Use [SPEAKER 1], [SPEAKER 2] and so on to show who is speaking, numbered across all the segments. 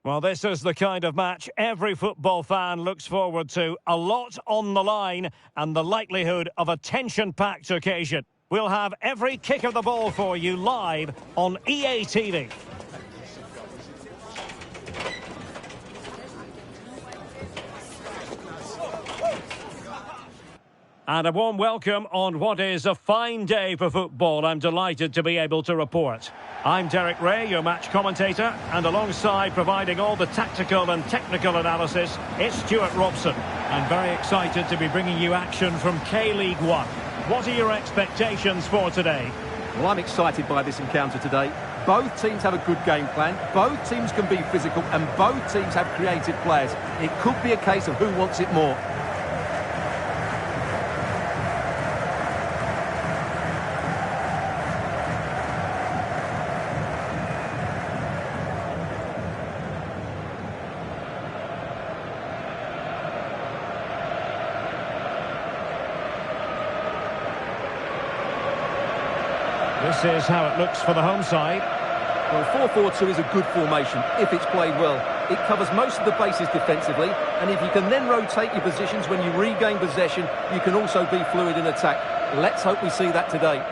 [SPEAKER 1] Well, this is the kind of match every football fan looks forward to. A lot on the line and the likelihood of a tension-packed occasion. We'll have every kick of the ball for you live on EA TV. And a warm welcome on what is a fine day for football. I'm delighted to be able to report. I'm Derek Ray, your match commentator, and alongside providing all the tactical and technical analysis, it's Stuart Robson. I'm very excited to be bringing you action from K-League 1. What are your expectations for today?
[SPEAKER 2] Well, I'm excited by this encounter today. Both teams have a good game plan, both teams can be physical, and both teams have creative players. It could be a case of who wants it more.
[SPEAKER 1] This is how it looks for the home side.
[SPEAKER 2] Well, 4-4-2 is a good formation if it's played well. It covers most of the bases defensively, and if you can then rotate your positions when you regain possession, you can also be fluid in attack. Let's hope we see that today.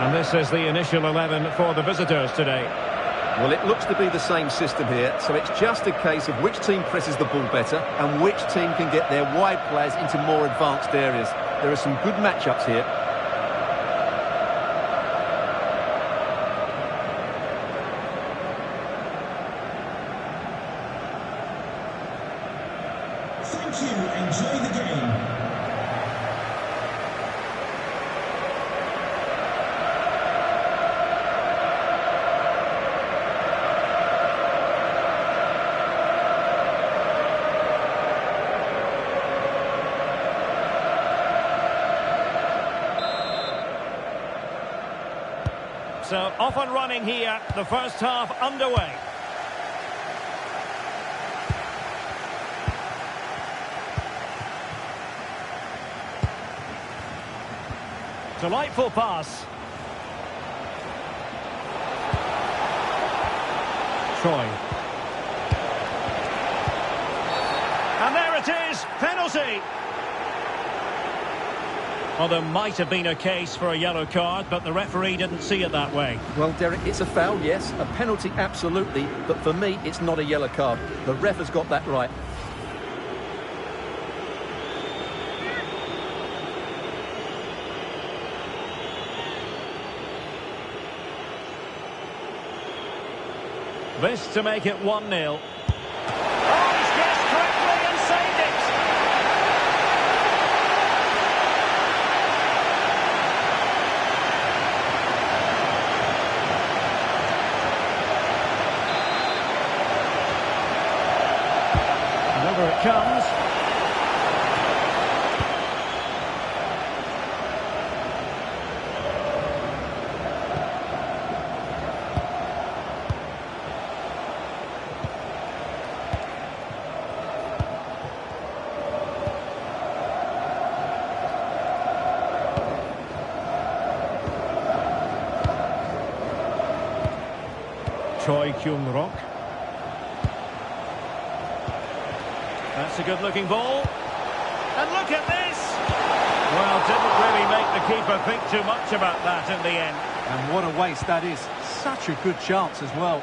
[SPEAKER 1] And this is the initial 11 for the visitors today.
[SPEAKER 2] Well, it looks to be the same system here, so it's just a case of which team presses the ball better and which team can get their wide players into more advanced areas. There are some good matchups here.
[SPEAKER 3] Thank you. Enjoy the game.
[SPEAKER 1] So off and running here, the first half underway. Delightful pass. Troy. And there it is, penalty. Well, there might have been a case for a yellow card, but the referee didn't see it that way.
[SPEAKER 2] Well, Derek, it's a foul, yes. A penalty, absolutely. But for me, it's not a yellow card. The ref has got that right.
[SPEAKER 1] This to make it 1-0. Oh, he's guessed correctly and saved it! And over it comes. Choi Kyung-rock. That's a good-looking ball. And look at this! Well, didn't really make the keeper think too much about that in the end.
[SPEAKER 4] And what a waste that is. Such a good chance as well.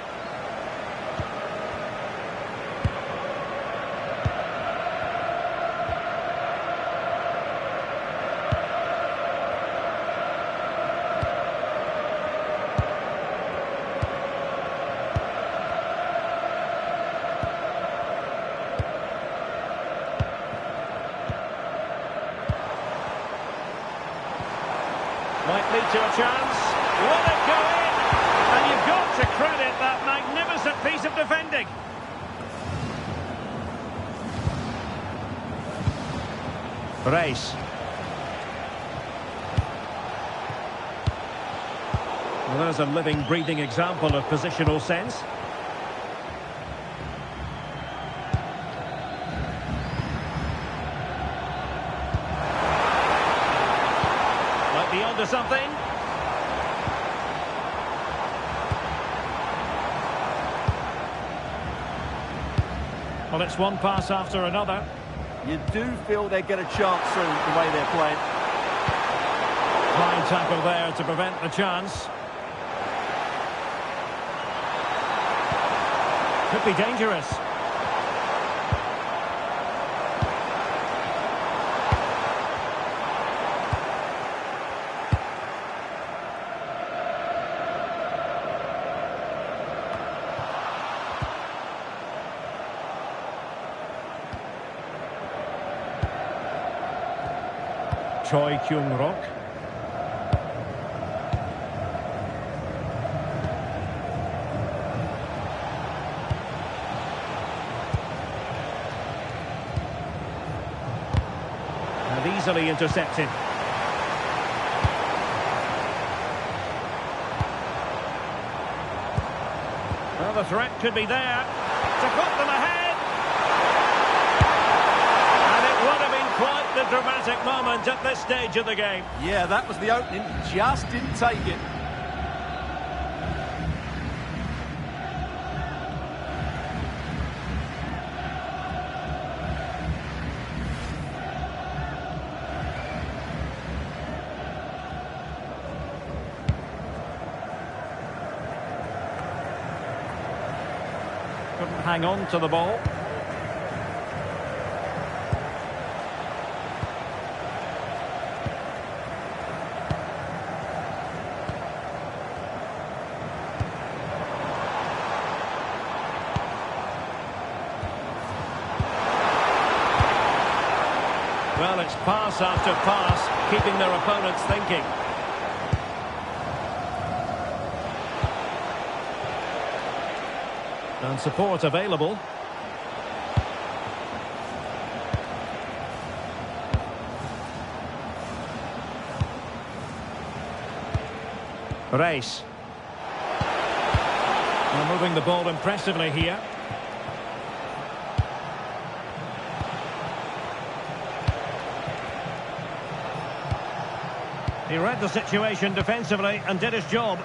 [SPEAKER 1] Might lead to a chance. Will it go in? And you've got to credit that magnificent piece of defending. Race. Well, there's a living, breathing example of positional sense. he onto something? Well, it's one pass after another.
[SPEAKER 2] You do feel they get a chance soon, the way they're playing.
[SPEAKER 1] Fine tackle there to prevent the chance. Could be dangerous. Choi Kyung-rok. And easily intercepted. Well, the threat could be there to put them ahead. Quite the dramatic moment at this stage of the game.
[SPEAKER 2] Yeah, that was the opening. Just didn't take it.
[SPEAKER 1] Couldn't hang on to the ball. Well, it's pass after pass, keeping their opponents thinking. And support available. Race. They're moving the ball impressively here. He read the situation defensively and did his job.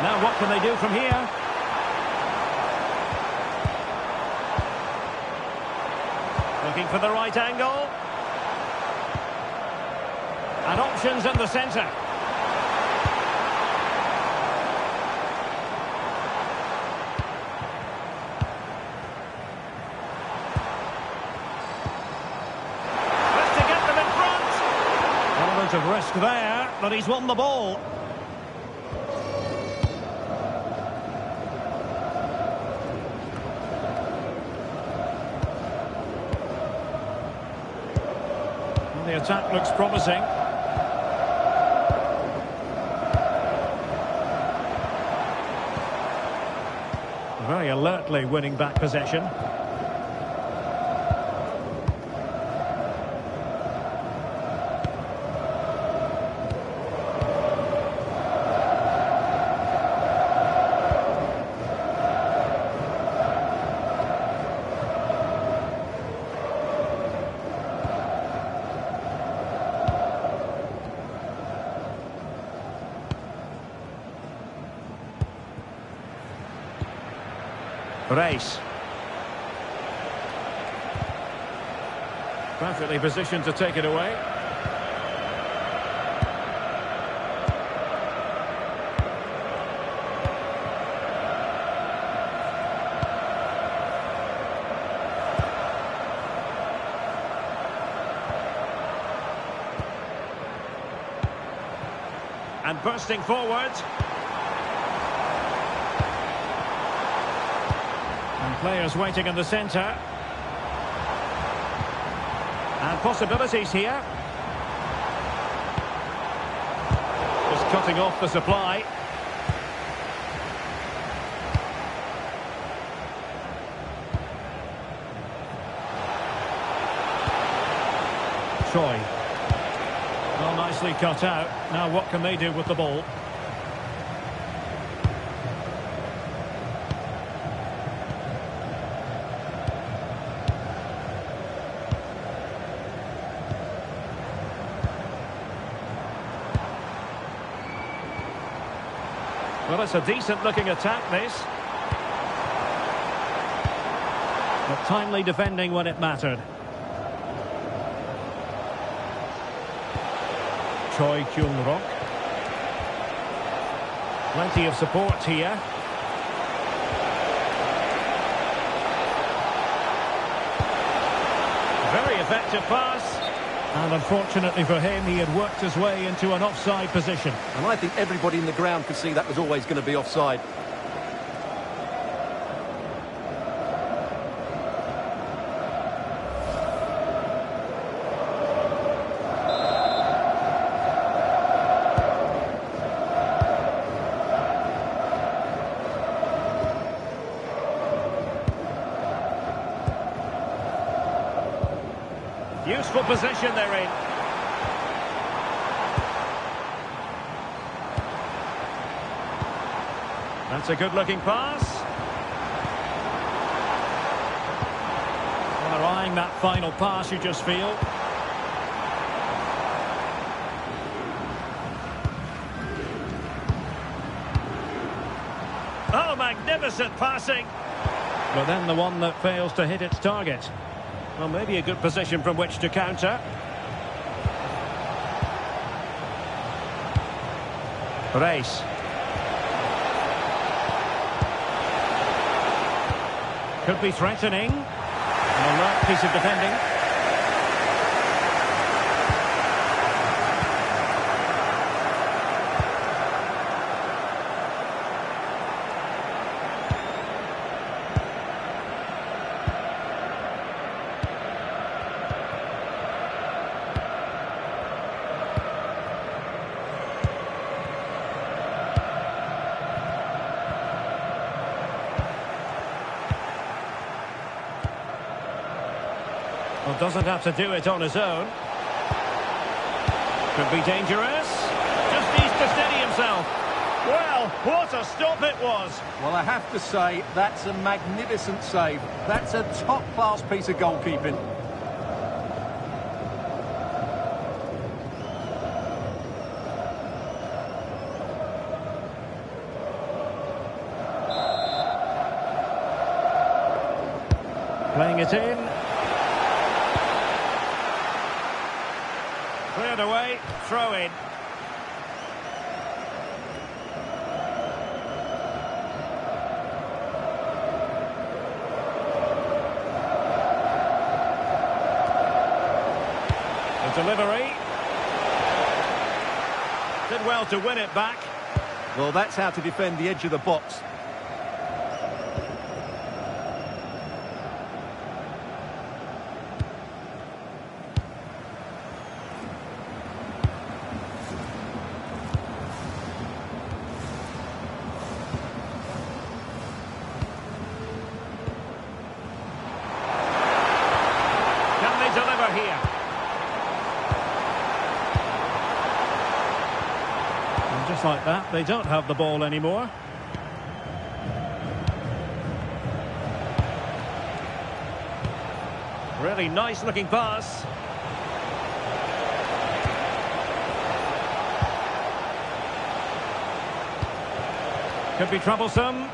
[SPEAKER 1] Now what can they do from here? Looking for the right angle. And options in the centre. Of risk there, but he's won the ball. Well, the attack looks promising. Very alertly winning back possession. Race. Perfectly positioned to take it away. And bursting forward. Players waiting in the centre. And possibilities here. Just cutting off the supply. Choi. Well, nicely cut out. Now what can they do with the ball? Well, it's a decent-looking attack, this. But timely defending when it mattered. Choi Kyung-rok. Plenty of support here. Very effective pass. And unfortunately for him, he had worked his way into an offside position.
[SPEAKER 2] And I think everybody in the ground could see that was always going to be offside.
[SPEAKER 1] Useful position they're in. That's a good-looking pass. Well, they're eyeing that final pass, you just feel. Oh, magnificent passing. But then the one that fails to hit its target. Well, maybe a good position from which to counter. Race. Could be threatening. An alert piece of defending. Well, doesn't have to do it on his own. Could be dangerous. Just needs to steady himself. Well, what a stop it was.
[SPEAKER 4] Well, I have to say, that's a magnificent save. That's a top-class piece of goalkeeping.
[SPEAKER 1] Playing it in. Cleared away, throw in. The delivery. Did well to win it back.
[SPEAKER 2] Well, that's how to defend the edge of the box.
[SPEAKER 1] Deliver here. And just like that, they don't have the ball anymore. Really nice looking pass. Could be troublesome.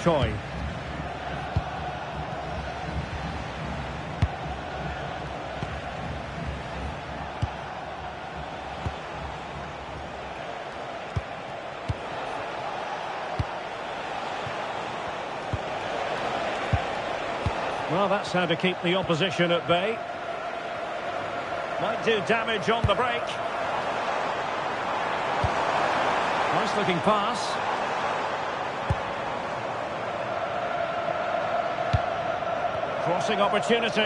[SPEAKER 1] Choi. Well, that's how to keep the opposition at bay. Might do damage on the break. Nice looking pass. Crossing opportunity.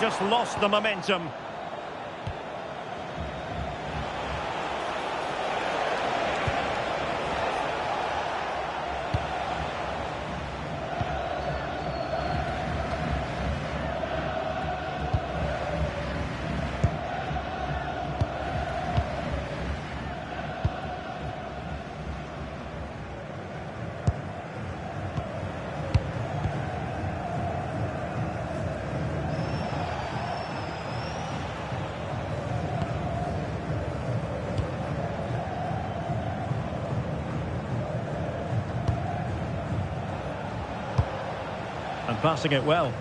[SPEAKER 1] Just lost the momentum. passing it well.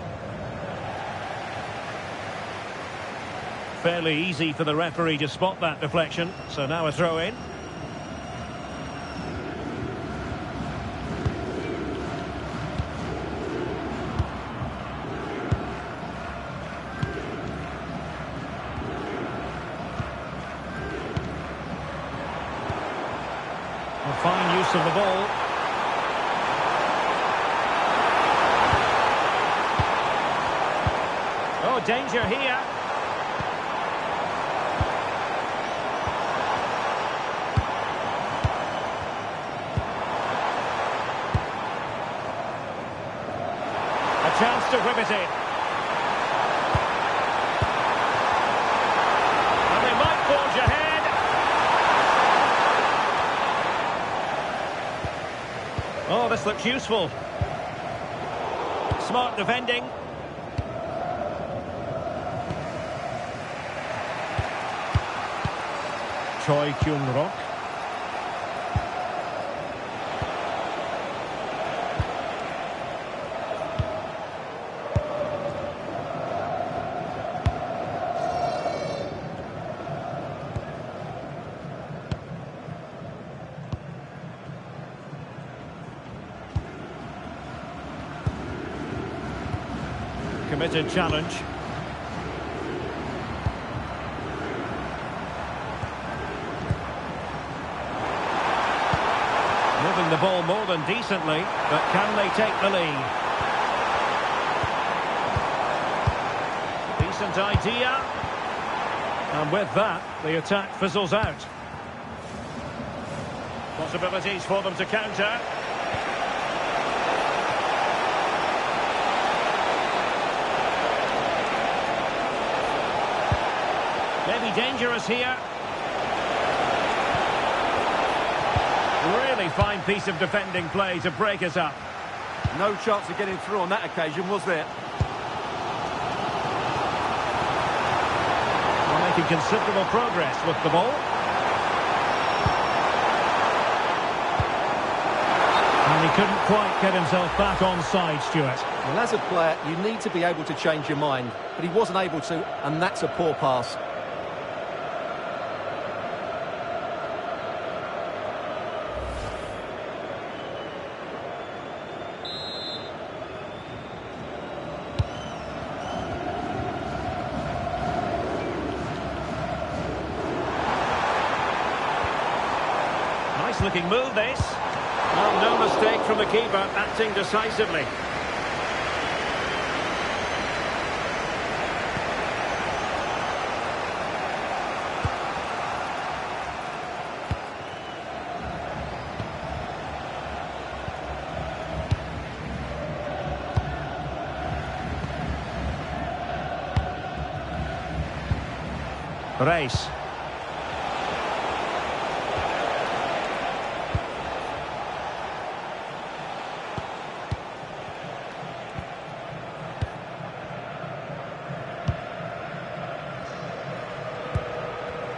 [SPEAKER 1] Fairly easy for the referee to spot that deflection. So now a throw in. A fine use of the ball. Oh, danger here. A chance to whip it in. And they might forge ahead. Oh, this looks useful. Smart defending. Choi Kyung-rok. Committed challenge. Moving the ball more than decently, but can they take the lead? Decent idea. And with that, the attack fizzles out. Possibilities for them to counter. Maybe dangerous here. Really fine piece of defending play to break us up.
[SPEAKER 2] No chance of getting through on that occasion, was there?
[SPEAKER 1] We're making considerable progress with the ball. And he couldn't quite get himself back on side, Stuart.
[SPEAKER 2] Well, as a player, you need to be able to change your mind, but he wasn't able to, and that's a poor pass.
[SPEAKER 1] Nice looking move, this. Well, no mistake from the keeper, acting decisively. Race.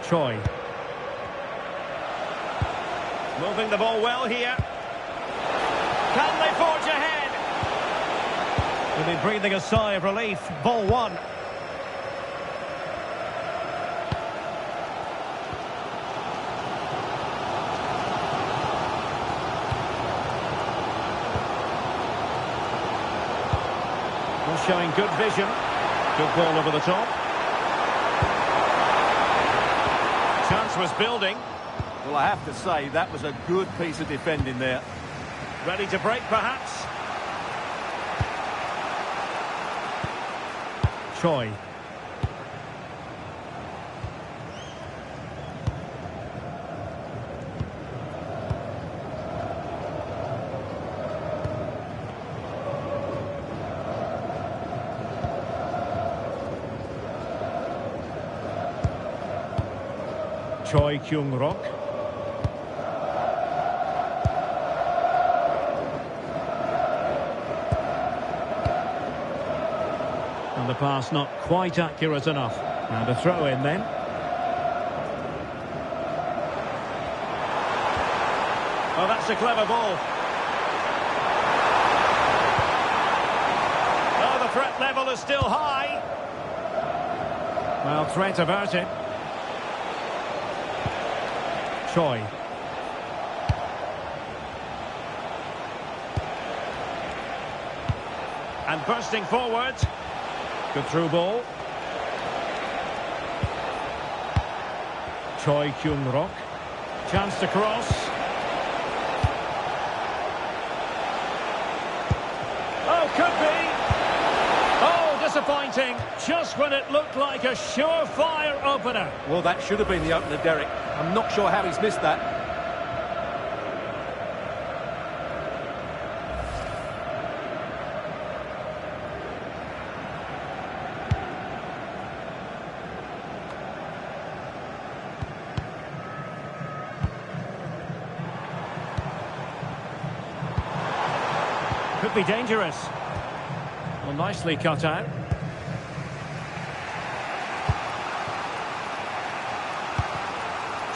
[SPEAKER 1] Choi. Moving the ball well here. Can they forge ahead? They'll be breathing a sigh of relief. Ball one. Well, showing good vision. Good ball over the top. Chance was building.
[SPEAKER 2] Well, I have to say, that was a good piece of defending there.
[SPEAKER 1] Ready to break, perhaps? Choi. Choi Kyung-rok. And the pass not quite accurate enough. And a throw in then. Oh, that's a clever ball. is still high. Well, threat averted. Choi. And bursting forward. Good through ball. Choi Kyung-rok. Chance to cross. Oh, could be. Oh, disappointing. Just when it looked like a surefire opener.
[SPEAKER 2] Well, that should have been the opener, Derek. I'm not sure how he's missed that.
[SPEAKER 1] Could be dangerous. Well, nicely cut out.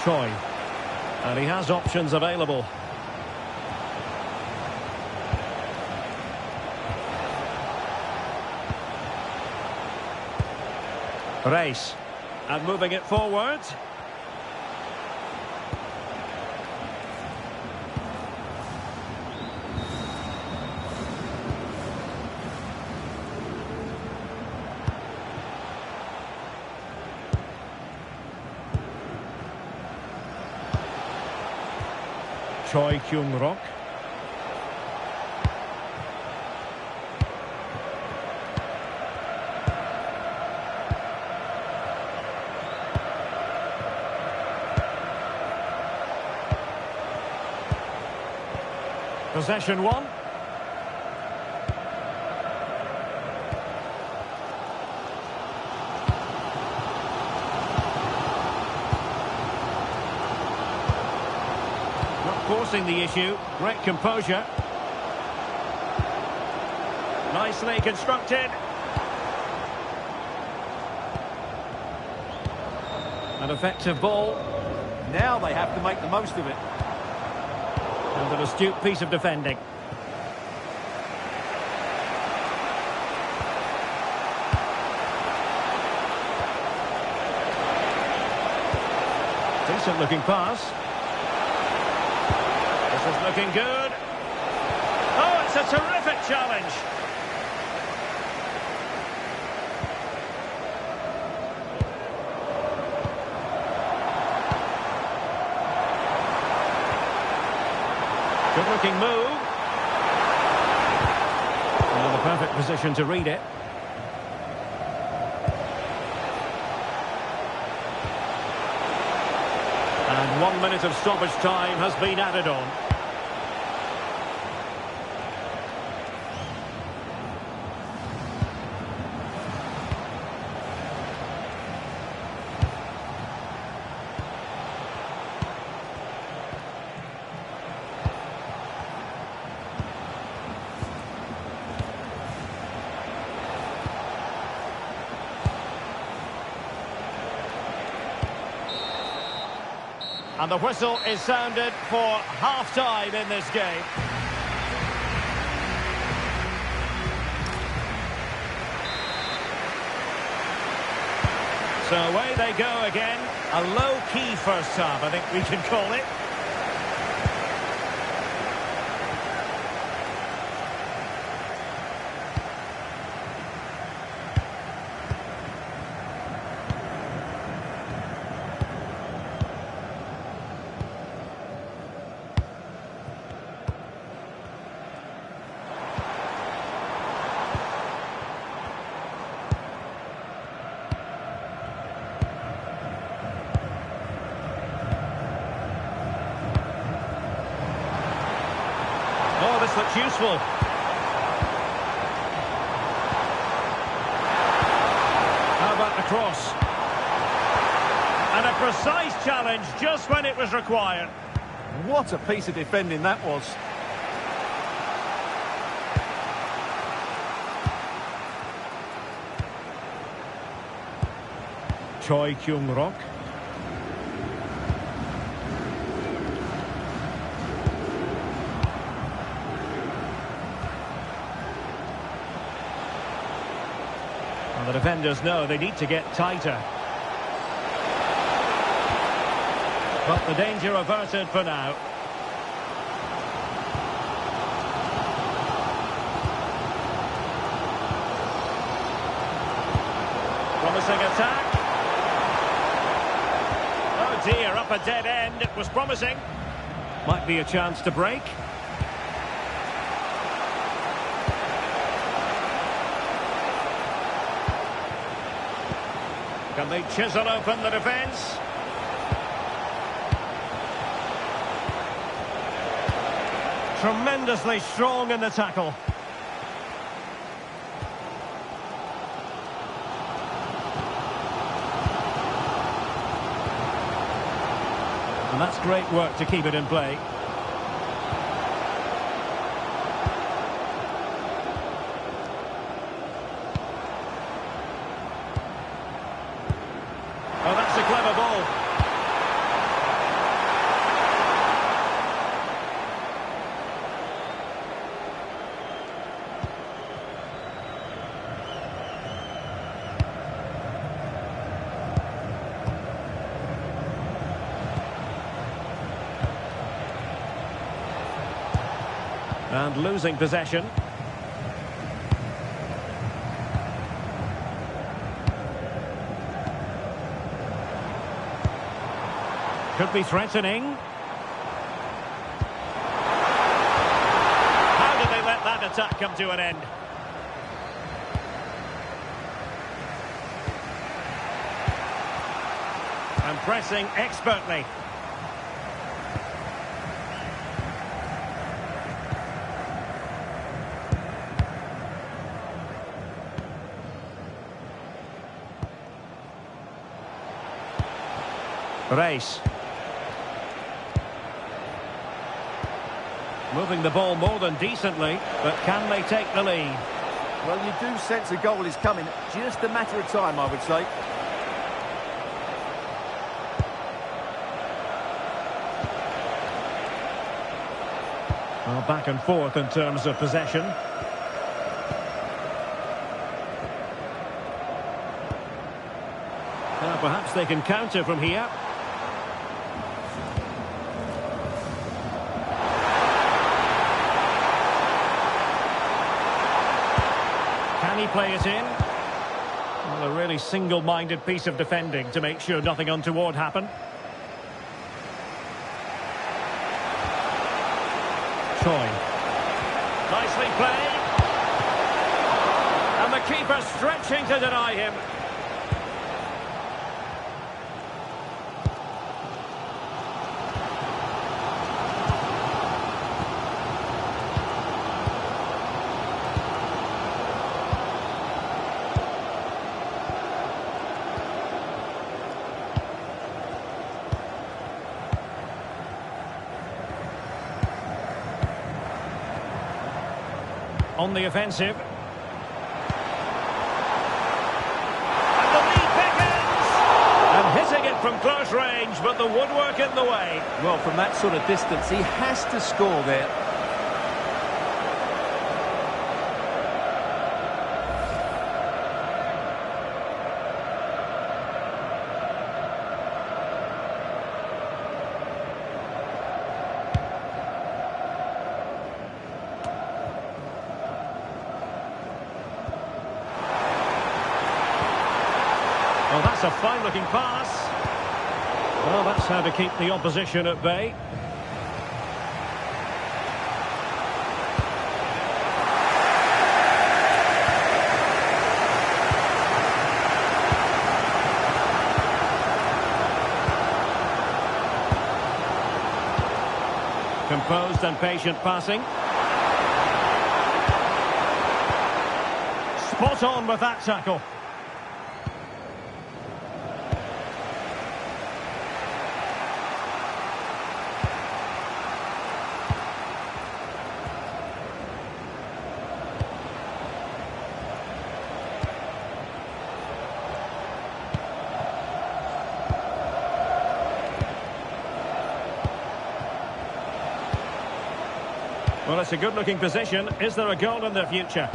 [SPEAKER 1] Choi. And he has options available. Race. And moving it forward. Choi Kyung-rok. Possession one. Forcing the issue, great composure. Nicely constructed. An effective ball.
[SPEAKER 2] Now they have to make the most of it.
[SPEAKER 1] And an astute piece of defending. Decent looking pass. This is looking good. Oh, it's a terrific challenge. Good looking move. And in the perfect position to read it. And 1 minute of stoppage time has been added on. And the whistle is sounded for half-time in this game. So away they go again. A low-key first half, I think we can call it. Oh, this looks useful. How about the cross? And a precise challenge just when it was required.
[SPEAKER 2] What a piece of defending that was.
[SPEAKER 1] Choi Kyung-rok. Well, the defenders know they need to get tighter. But the danger averted for now. Promising attack. Oh dear, up a dead end. It was promising. Might be a chance to break. Can they chisel open the defence? Tremendously strong in the tackle. And that's great work to keep it in play. Oh, that's a clever ball. And losing possession. Could be threatening. How did they let that attack come to an end? And pressing expertly. Race. Moving the ball more than decently, but can they take the lead?
[SPEAKER 2] Well, you do sense a goal is coming. Just a matter of time, I would say.
[SPEAKER 1] Well, back and forth in terms of possession. Perhaps they can counter from here. Can he play it in? Well, a really single-minded piece of defending to make sure nothing untoward happened. Choi. Nicely played. And the keeper stretching to deny him. On the offensive. And the lead beckons! And hitting it from close range, but the woodwork in the way.
[SPEAKER 2] Well, from that sort of distance, he has to score there.
[SPEAKER 1] Well, that's a fine-looking pass. Well, that's how to keep the opposition at bay. Composed and patient passing. Spot on with that tackle. Well, it's a good-looking position. Is there a goal in the future?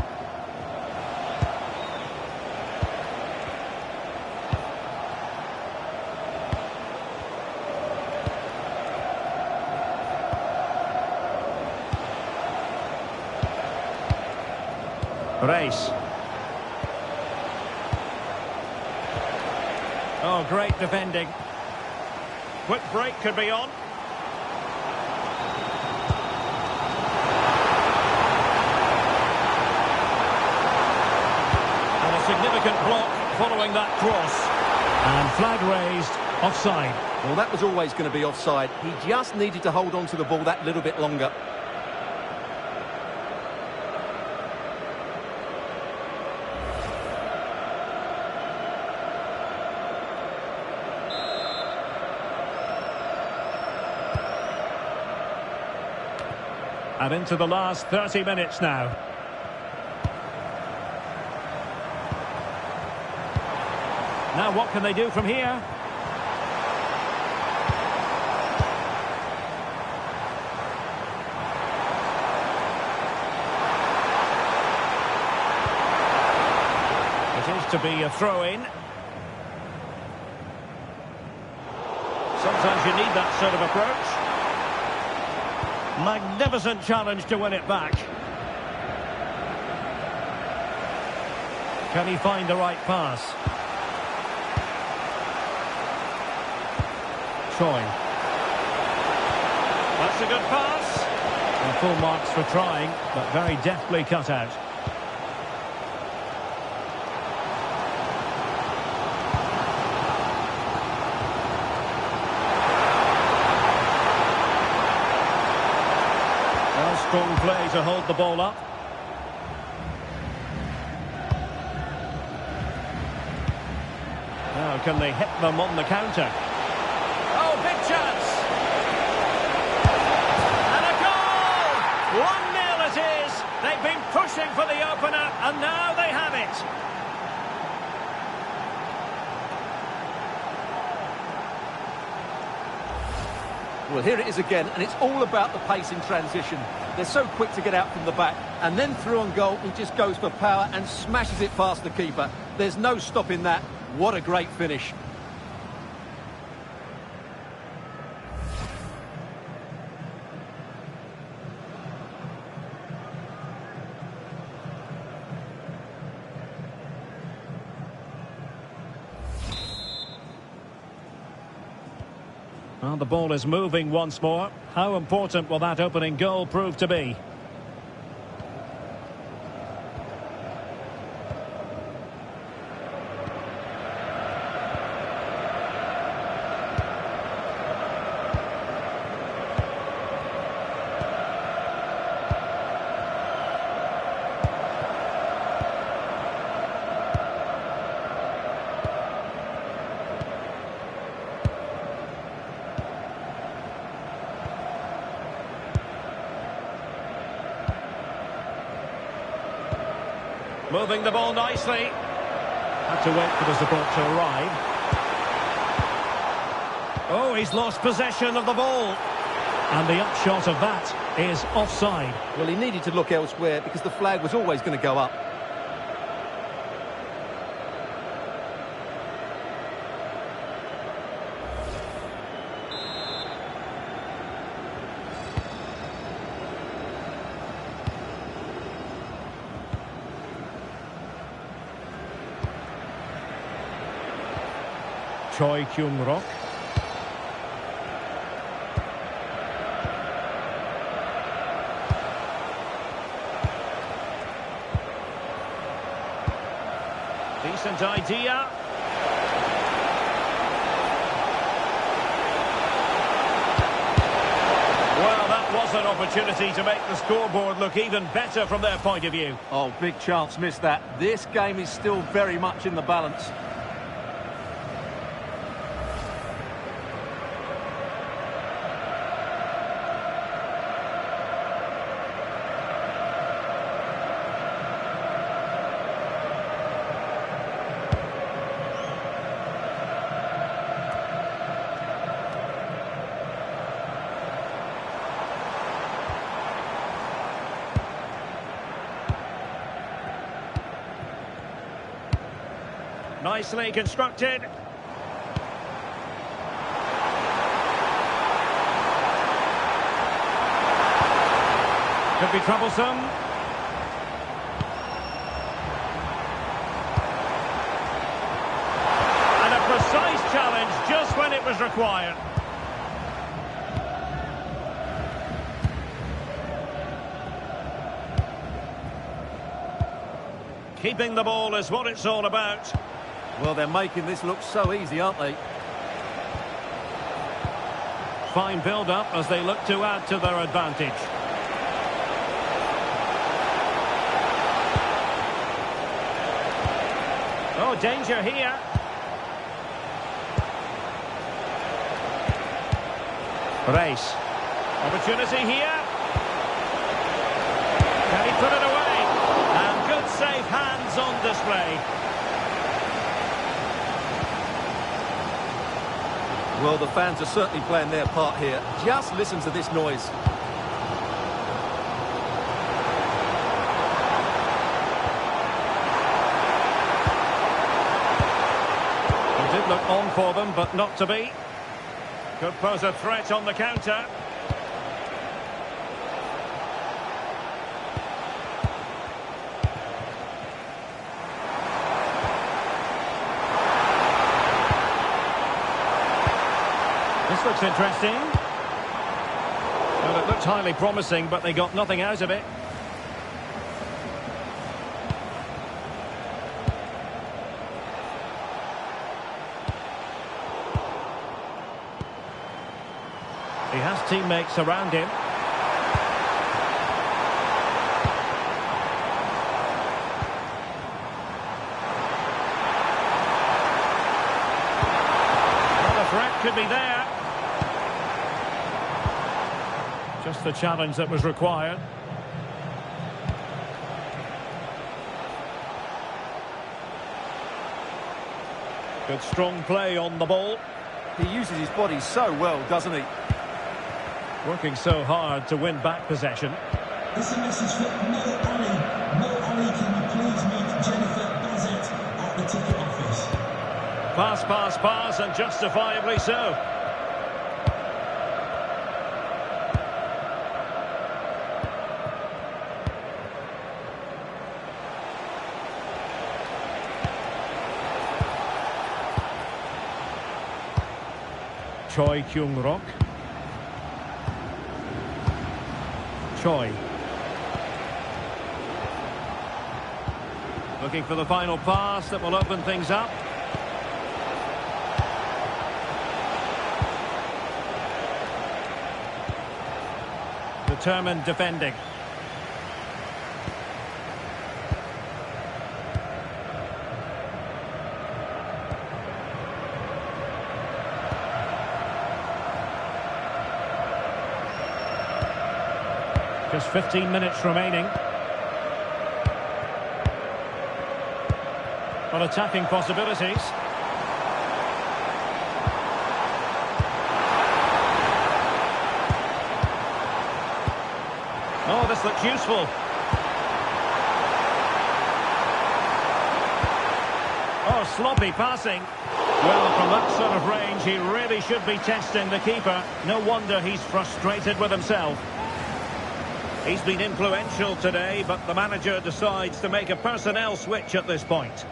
[SPEAKER 1] Race. Oh, great defending. Quick break could be on. And a significant block following that cross. And flag raised, offside.
[SPEAKER 2] Well, that was always going to be offside. He just needed to hold on to the ball that little bit longer.
[SPEAKER 1] And into the last 30 minutes now. Now what can they do from here? It is to be a throw-in. Sometimes you need that sort of approach. Magnificent challenge to win it back. Can he find the right pass? Choi. That's a good pass. And full marks for trying, but very deftly cut out. Strong play to hold the ball up. Now can they hit them on the counter? Oh, big chance! And a goal! 1-0 it is! They've been pushing for the opener, and now they have it!
[SPEAKER 2] Well, here it is again, and it's all about the pace in transition. They're so quick to get out from the back, and then through on goal, he just goes for power and smashes it past the keeper. There's no stopping that. What a great finish.
[SPEAKER 1] Well, the ball is moving once more. How important will that opening goal prove to be? Moving the ball nicely. Had to wait for the support to arrive. Oh, he's lost possession of the ball. And the upshot of that is offside.
[SPEAKER 2] Well, he needed to look elsewhere because the flag was always going to go up.
[SPEAKER 1] Choi Kyung-rock. Decent idea. Well, that was an opportunity to make the scoreboard look even better from their point of view.
[SPEAKER 4] Oh, big chance missed that. This game is still very much in the balance.
[SPEAKER 1] Nicely constructed. Could be troublesome. is required. Keeping the ball is what it's all about.
[SPEAKER 2] Well, they're making this look so easy, aren't they?
[SPEAKER 1] Fine build-up as they look to add to their advantage. Oh, danger here. Race. Opportunity here. Can he put it away? And good safe hands on display.
[SPEAKER 2] Well, the fans are certainly playing their part here. Just listen to this noise.
[SPEAKER 1] It did look on for them, but not to be. Could pose a threat on the counter. This looks interesting. Well, it looked highly promising, but they got nothing out of it. He has teammates around him. Well, the threat could be there. Just the challenge that was required. Good strong play on the ball.
[SPEAKER 2] He uses his body so well, doesn't he?
[SPEAKER 1] Working so hard to win back possession.
[SPEAKER 3] This is a message for Mo Ali. Mo Ali, can you please meet Jennifer Bassett at the ticket office?
[SPEAKER 1] Pass, pass, pass, and justifiably so. Choi Kyung-rok. Choi. Looking for the final pass that will open things up. Determined defending. Just 15 minutes remaining. Well, attacking possibilities. Oh, this looks useful. Oh, sloppy passing. Well, from that sort of range, he really should be testing the keeper. No wonder he's frustrated with himself. He's been influential today, but the manager decides to make a personnel switch at this point.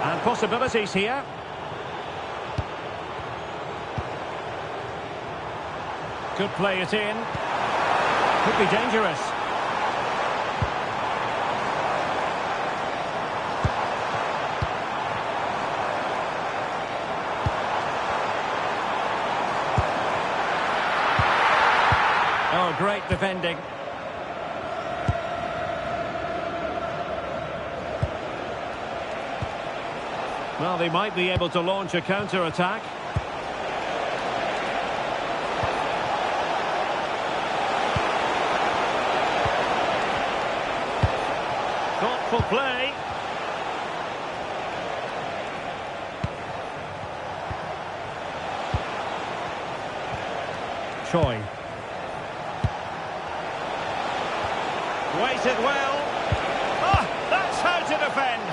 [SPEAKER 1] And possibilities here. Could play it in. Could be dangerous. Oh, great defending. Well, they might be able to launch a counter-attack. Thoughtful play. Choi. Waited well. Oh, that's how to defend.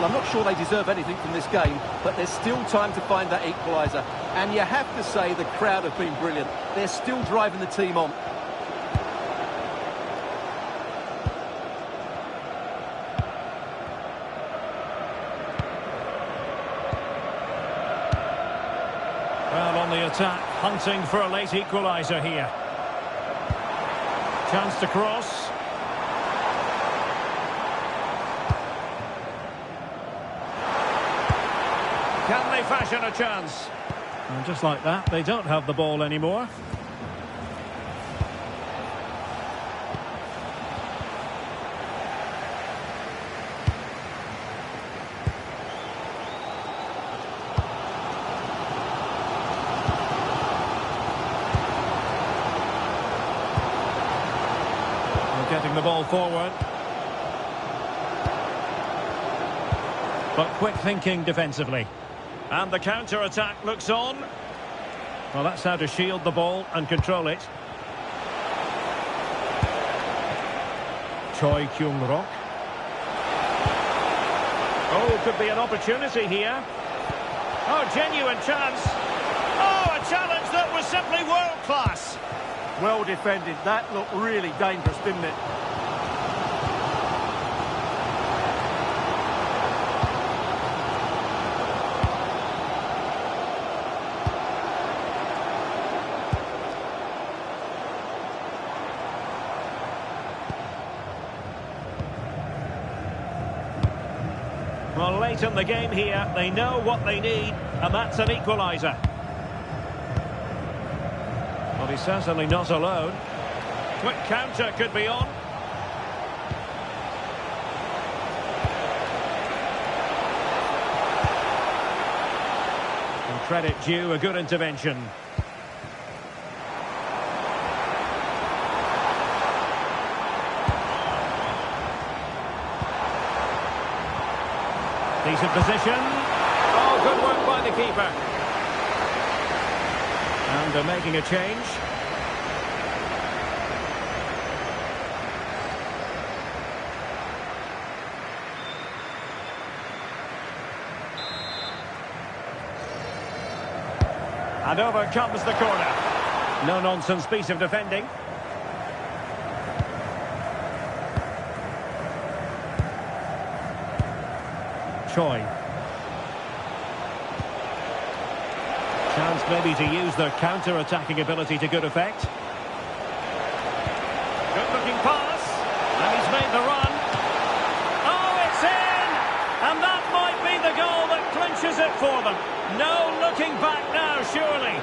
[SPEAKER 2] Well, I'm not sure they deserve anything from this game, but there's still time to find that equaliser. And you have to say the crowd have been brilliant. They're still driving the team on.
[SPEAKER 1] Well, on the attack, hunting for a late equaliser here. Chance to cross. Can they fashion a chance? And just like that, they don't have the ball anymore. Getting the ball forward. But quick thinking defensively. And the counter-attack looks on. Well, that's how to shield the ball and control it. Choi Kyung-rok. Oh, could be an opportunity here. Oh, genuine chance. Oh, a challenge that was simply world-class.
[SPEAKER 4] Well defended. That looked really dangerous, didn't it?
[SPEAKER 1] Well, late in the game here, they know what they need, and that's an equaliser. Well, he's certainly not alone. Quick counter could be on. And credit due, a good intervention. Decent position. Oh, good work by the keeper. And they're making a change. And over comes the corner. No-nonsense piece of defending. Choi. Chance maybe to use their counter-attacking ability to good effect. Good-looking pass. And he's made the run. Oh, it's in! And that might be the goal that clinches it for them. No looking back now, surely.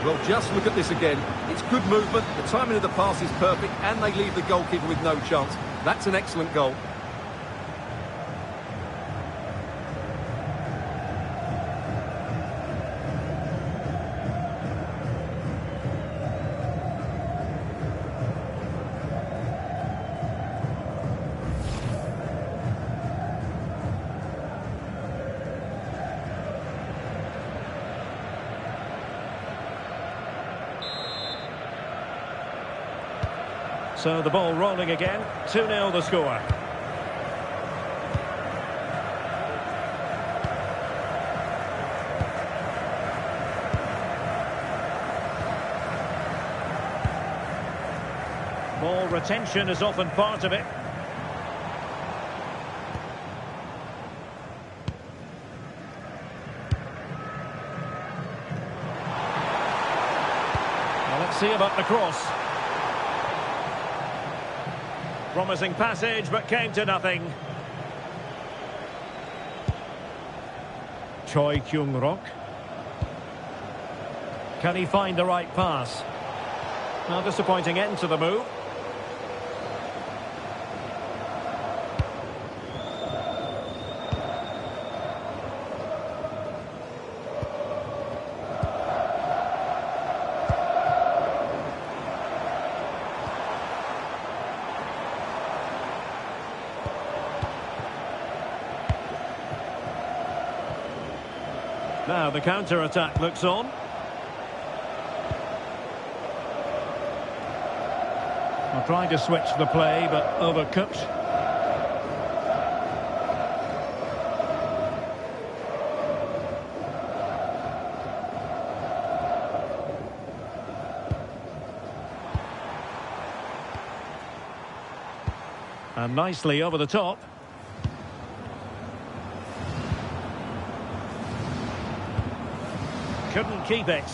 [SPEAKER 2] Well, just look at this again. It's good movement, the timing of the pass is perfect, and they leave the goalkeeper with no chance. That's an excellent goal.
[SPEAKER 1] So the ball rolling again. 2-0 the score. Ball retention is often part of it. Well, let's see about the cross. Promising passage, but came to nothing. Choi Kyung-rok. Can he find the right pass? Well, disappointing end to the move. Now the counter-attack looks on. Well, trying to switch the play, but overcooked. And nicely over the top. Couldn't keep it.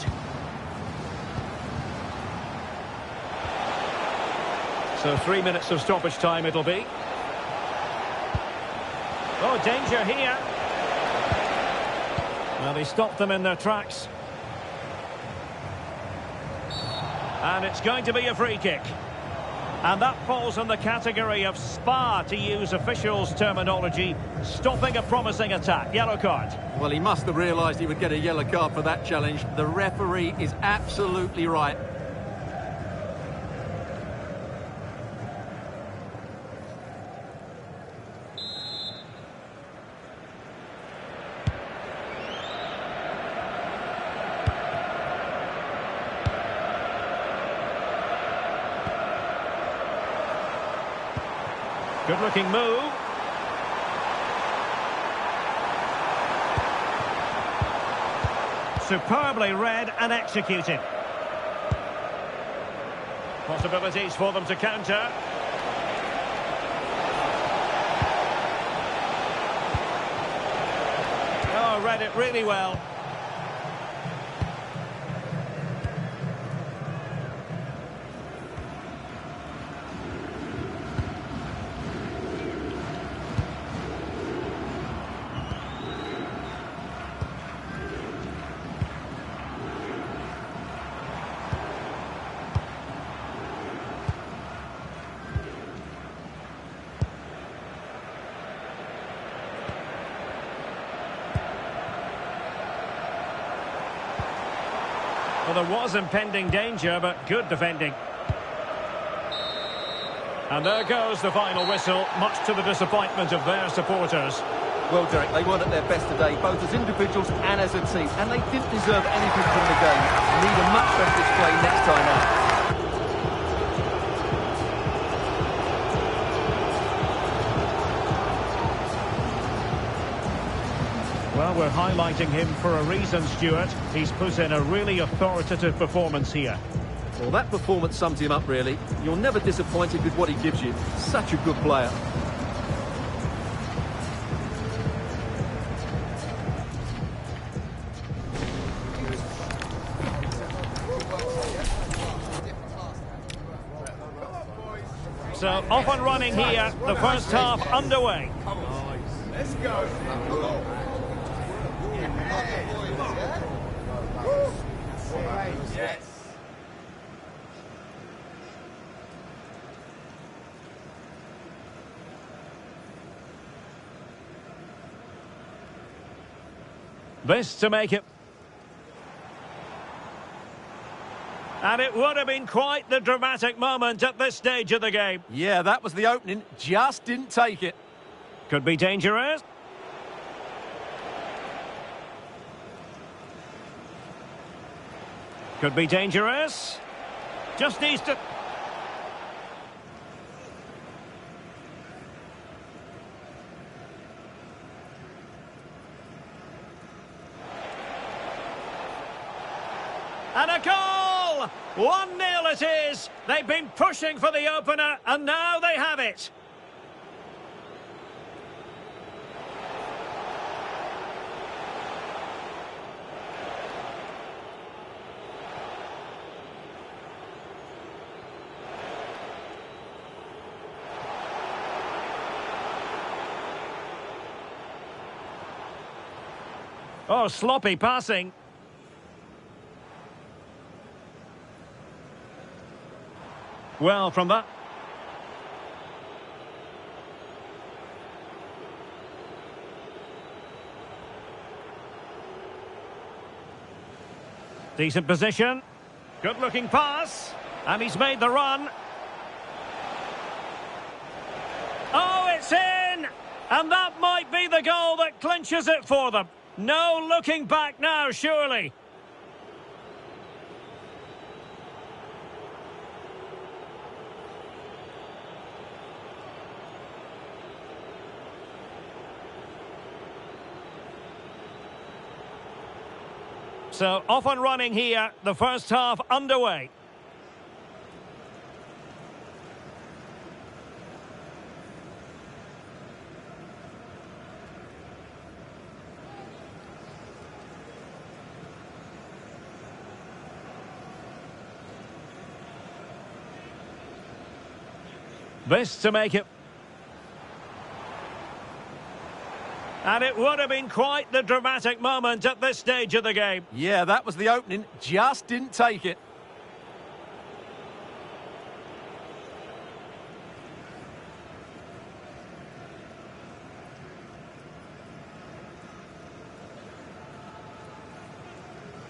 [SPEAKER 1] So 3 minutes of stoppage time it'll be. Oh, danger here. Well, he stopped them in their tracks. And it's going to be a free kick. And that falls in the category of spa, to use officials' terminology, stopping a promising attack. Yellow card.
[SPEAKER 2] Well, he must have realised he would get a yellow card for that challenge. The referee is absolutely right.
[SPEAKER 1] Good-looking move. Superbly read and executed. Possibilities for them to counter. Oh, read it really well. Well, there was impending danger, but good defending. And there goes the final whistle, much to the disappointment of their supporters.
[SPEAKER 2] Well, Derek, they weren't at their best today, both as individuals and as a team, and they didn't deserve anything from the game. Need a much better display next time out.
[SPEAKER 1] Well, we're highlighting him for a reason, Stuart. He's put in a really authoritative performance here.
[SPEAKER 2] Well, that performance sums him up, really. You're never disappointed with what he gives you. Such a good player.
[SPEAKER 1] So, off and running here, the first half underway.
[SPEAKER 5] Let's go. Yes.
[SPEAKER 1] This to make it. And it would have been quite the dramatic moment at this stage of the game.
[SPEAKER 2] Yeah, that was the opening. Just didn't take it.
[SPEAKER 1] Could be dangerous. Could be dangerous. Just needs to... And a goal! 1-0 it is. They've been pushing for the opener, and now they have it. Oh, sloppy passing. Well, from that... Decent position. Good-looking pass. And he's made the run. Oh, it's in! And that might be the goal that clinches it for them. No looking back now, surely. So, off and running here, the first half underway. This to make it. And it would have been quite the dramatic moment at this stage of the game.
[SPEAKER 2] Yeah, that was the opening, just didn't take it.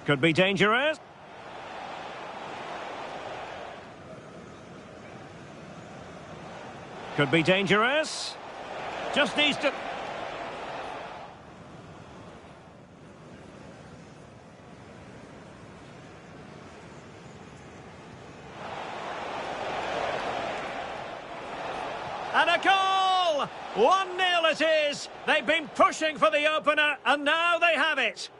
[SPEAKER 1] Could be dangerous. Could be dangerous. Just needs to... And a goal! 1-0 it is. They've been pushing for the opener, and now they have it.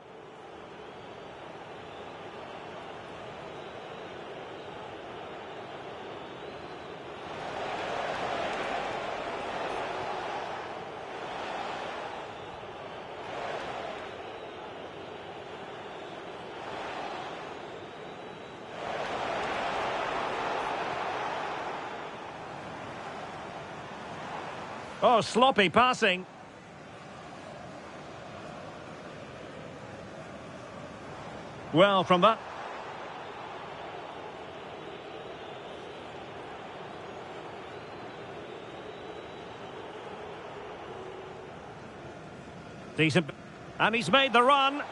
[SPEAKER 1] Oh, sloppy passing. Well, from that... Decent. And he's made the run.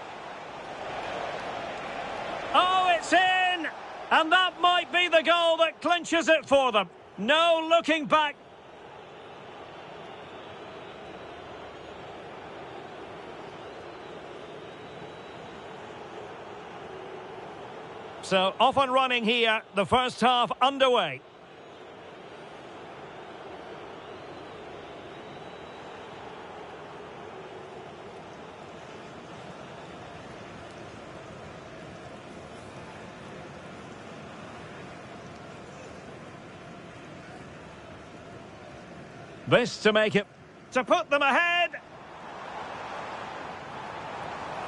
[SPEAKER 1] Oh, it's in! And that might be the goal that clinches it for them. No looking back. So, off and running here, the first half underway. This to make it, to put them ahead.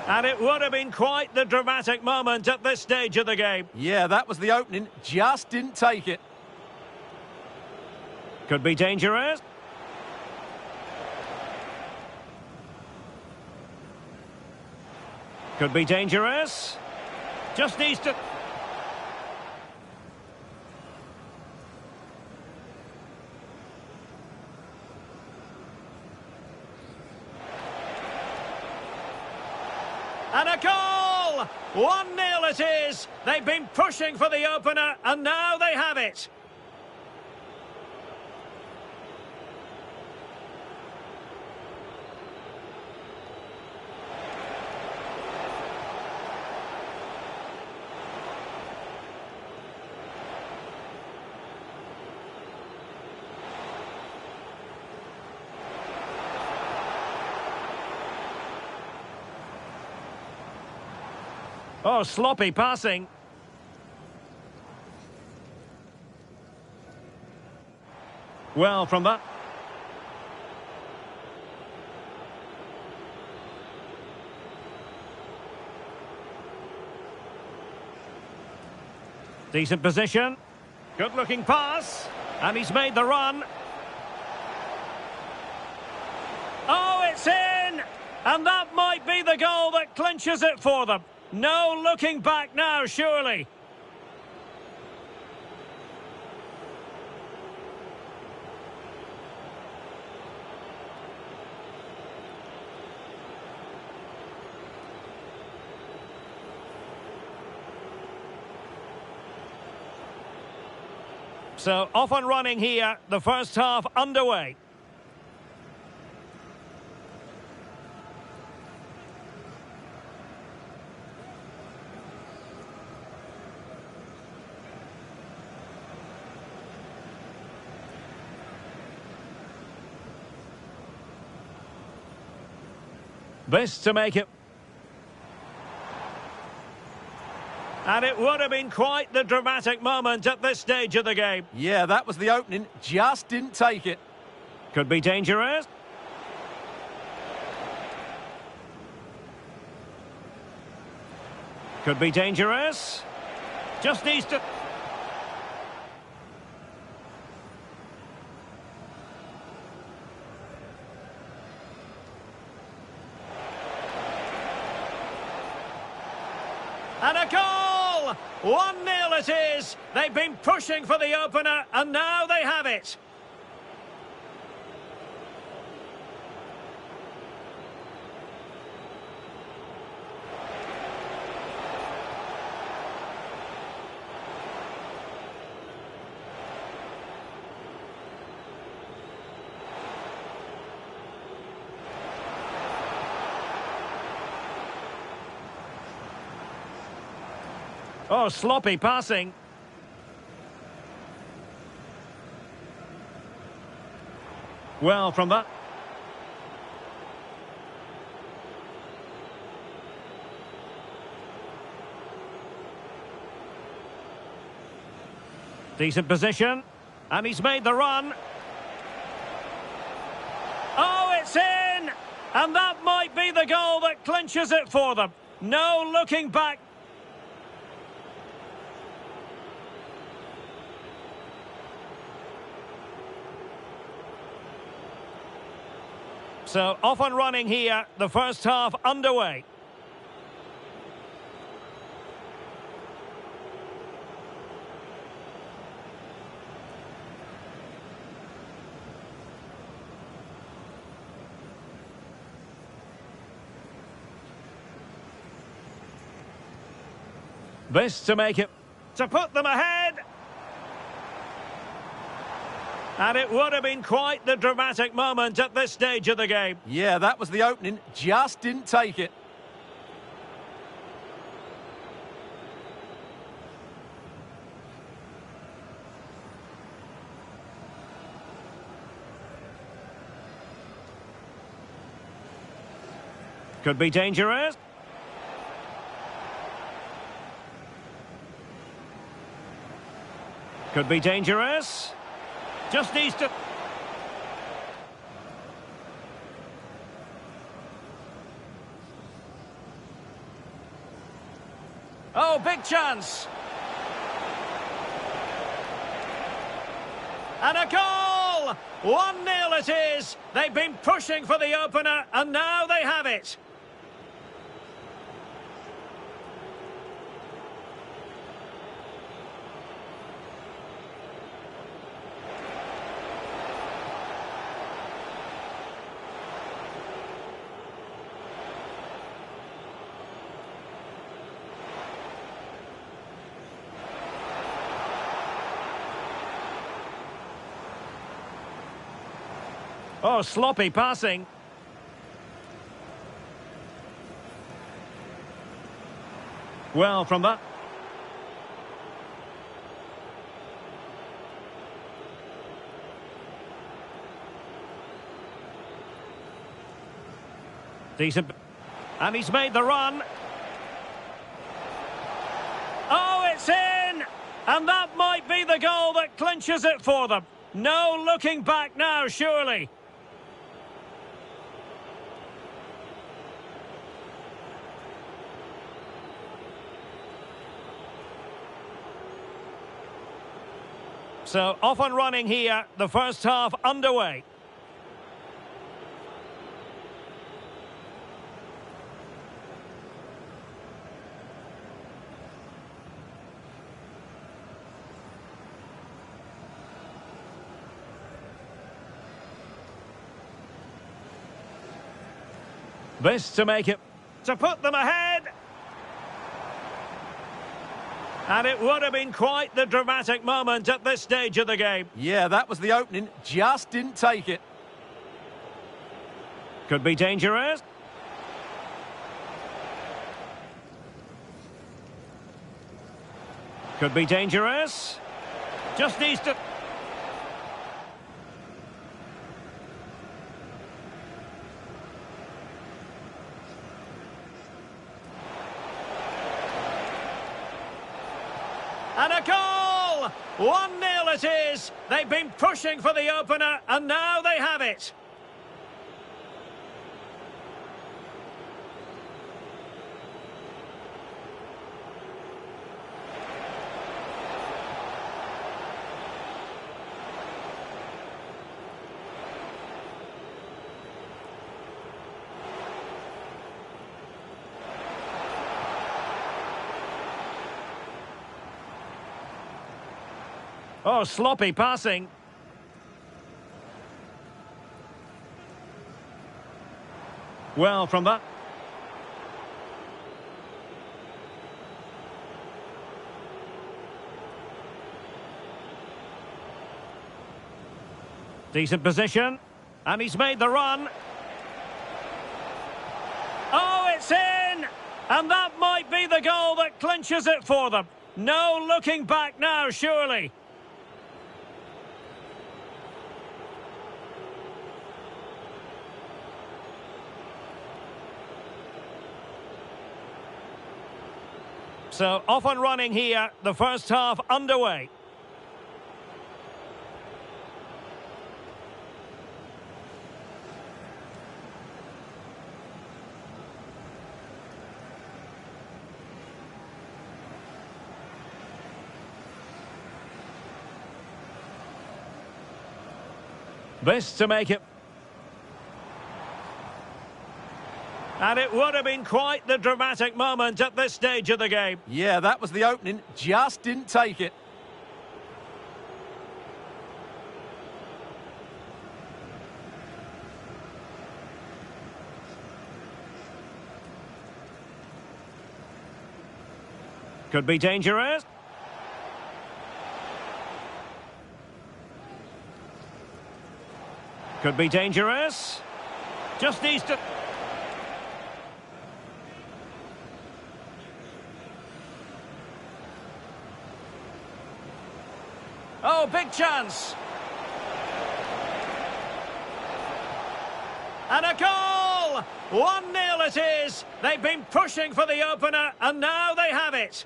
[SPEAKER 1] And it would have been quite the dramatic moment at this stage of the game.
[SPEAKER 2] Yeah, that was the opening, just didn't take it.
[SPEAKER 1] Could be dangerous. Could be dangerous. Just needs to... And a goal! 1-0 it is. They've been pushing for the opener, and now they have it. Oh, sloppy passing. Well, from that... Decent position. Good-looking pass. And he's made the run. Oh, it's in! And that might be the goal that clinches it for them. No looking back now, surely. So, off and running here, the first half underway. This to make it. And it would have been quite the dramatic moment at this stage of the game.
[SPEAKER 2] Yeah, that was the opening, just didn't take it.
[SPEAKER 1] Could be dangerous. Could be dangerous. Just needs to... And a goal! 1-0 it is. They've been pushing for the opener, and now they have it. Oh, sloppy passing. Well, from that... Decent position. And he's made the run. Oh, it's in! And that might be the goal that clinches it for them. No looking back. So, off and running here, the first half underway. This to make it, to put them ahead. And it would have been quite the dramatic moment at this stage of the game.
[SPEAKER 2] Yeah, that was the opening, just didn't take it.
[SPEAKER 1] Could be dangerous. Could be dangerous. Just needs to... Oh, big chance. And a goal! 1-0 it is. They've been pushing for the opener, and now they have it. Oh, sloppy passing. Well, from that... Decent. And he's made the run. Oh, it's in! And that might be the goal that clinches it for them. No looking back now, surely. So, off and running here, the first half underway. This to make it, to put them ahead. And it would have been quite the dramatic moment at this stage of the game.
[SPEAKER 2] Yeah, that was the opening, just didn't take it.
[SPEAKER 1] Could be dangerous. Could be dangerous. Just needs to... And a goal! 1-0 it is. They've been pushing for the opener, and now they have it. Oh, sloppy passing. Well, from that... Decent position. And he's made the run. Oh, it's in! And that might be the goal that clinches it for them. No looking back now, surely. So, off and running here, the first half underway. This to make it. And it would have been quite the dramatic moment at this stage of the game.
[SPEAKER 2] Yeah, that was the opening, just didn't take it.
[SPEAKER 1] Could be dangerous. Could be dangerous. Just needs to... Oh, big chance. And a goal! 1-0 it is. They've been pushing for the opener, and now they have it.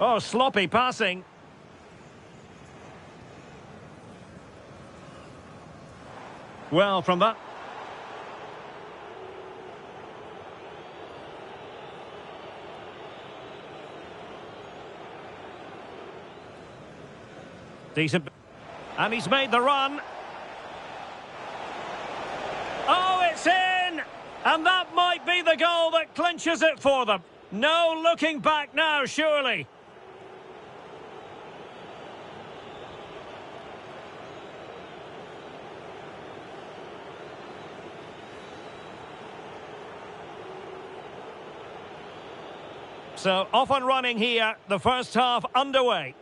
[SPEAKER 1] Oh, sloppy passing. Well, from that... Decent. And he's made the run. Oh, it's in! And that might be the goal that clinches it for them. No looking back now, surely. So, off and running here, the first half underway.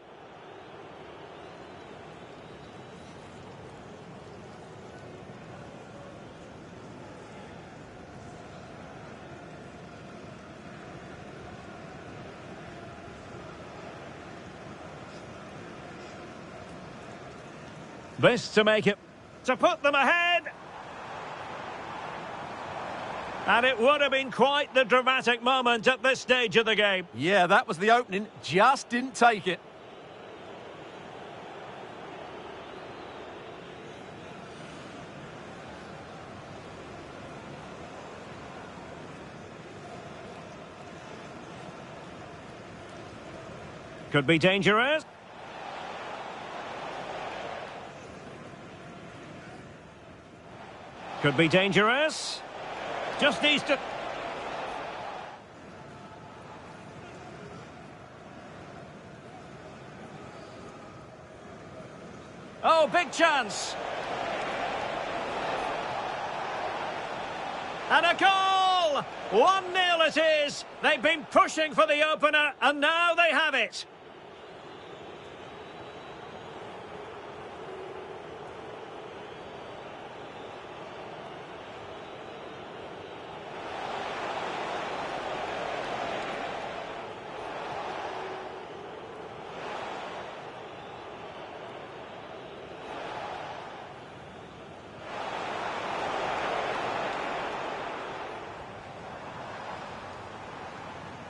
[SPEAKER 1] This to make it... to put them ahead! And it would have been quite the dramatic moment at this stage of the game.
[SPEAKER 2] Yeah, that was the opening, just didn't take it.
[SPEAKER 1] Could be dangerous. Could be dangerous. Just needs to... Oh, big chance. And a goal! 1-0 it is. They've been pushing for the opener, and now they have it.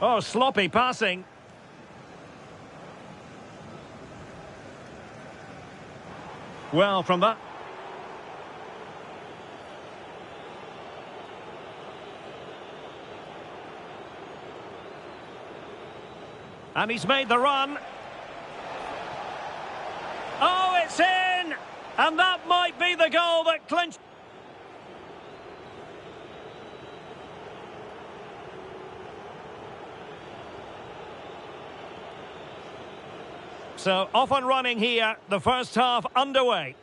[SPEAKER 1] Oh, sloppy passing. Well, from that... And he's made the run. Oh, it's in! And that might be the goal that clinched... So, off and running here, the first half underway.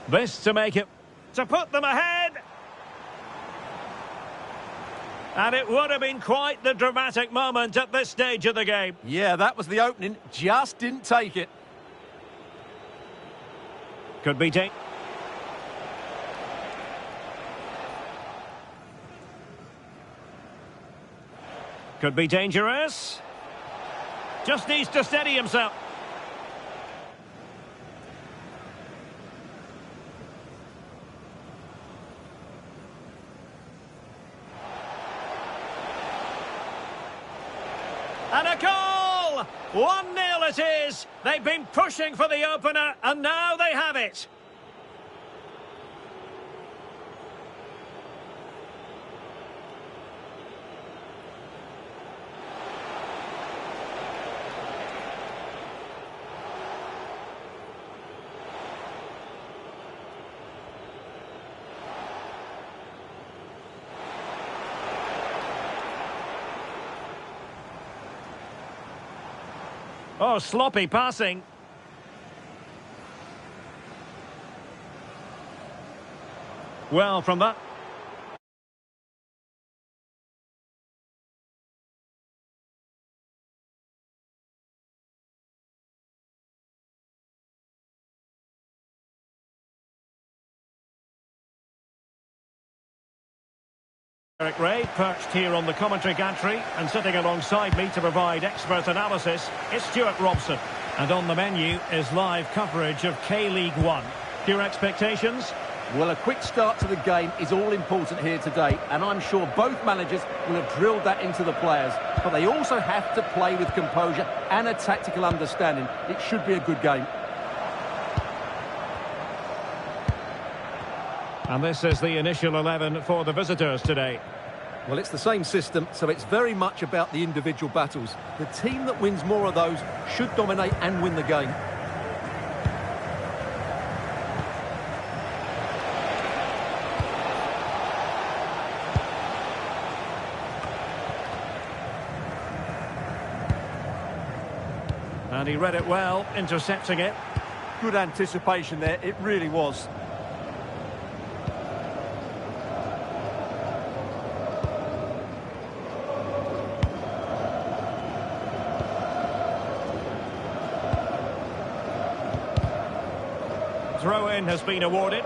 [SPEAKER 1] This to make it... to put them ahead! And it would have been quite the dramatic moment at this stage of the game.
[SPEAKER 2] Yeah, that was the opening. Just didn't take it.
[SPEAKER 1] Could be taken. Could be dangerous. Just needs to steady himself. And a goal! 1-0 it is. They've been pushing for the opener, and now they have it. Oh, sloppy passing. Well, from that... Derek Ray, perched here on the commentary gantry and sitting alongside me to provide expert analysis is Stuart Robson. And on the menu is live coverage of K-League 1. Your expectations?
[SPEAKER 2] Well, a quick start to the game is all important here today, and I'm sure both managers will have drilled that into the players. But they also have to play with composure and a tactical understanding. It should be a good game.
[SPEAKER 1] And this is the initial 11 for the visitors today.
[SPEAKER 2] Well, it's the same system, so it's very much about the individual battles. The team that wins more of those should dominate and win the game.
[SPEAKER 1] And he read it well, intercepting it.
[SPEAKER 4] Good anticipation there, it really was.
[SPEAKER 1] Throw-in has been awarded.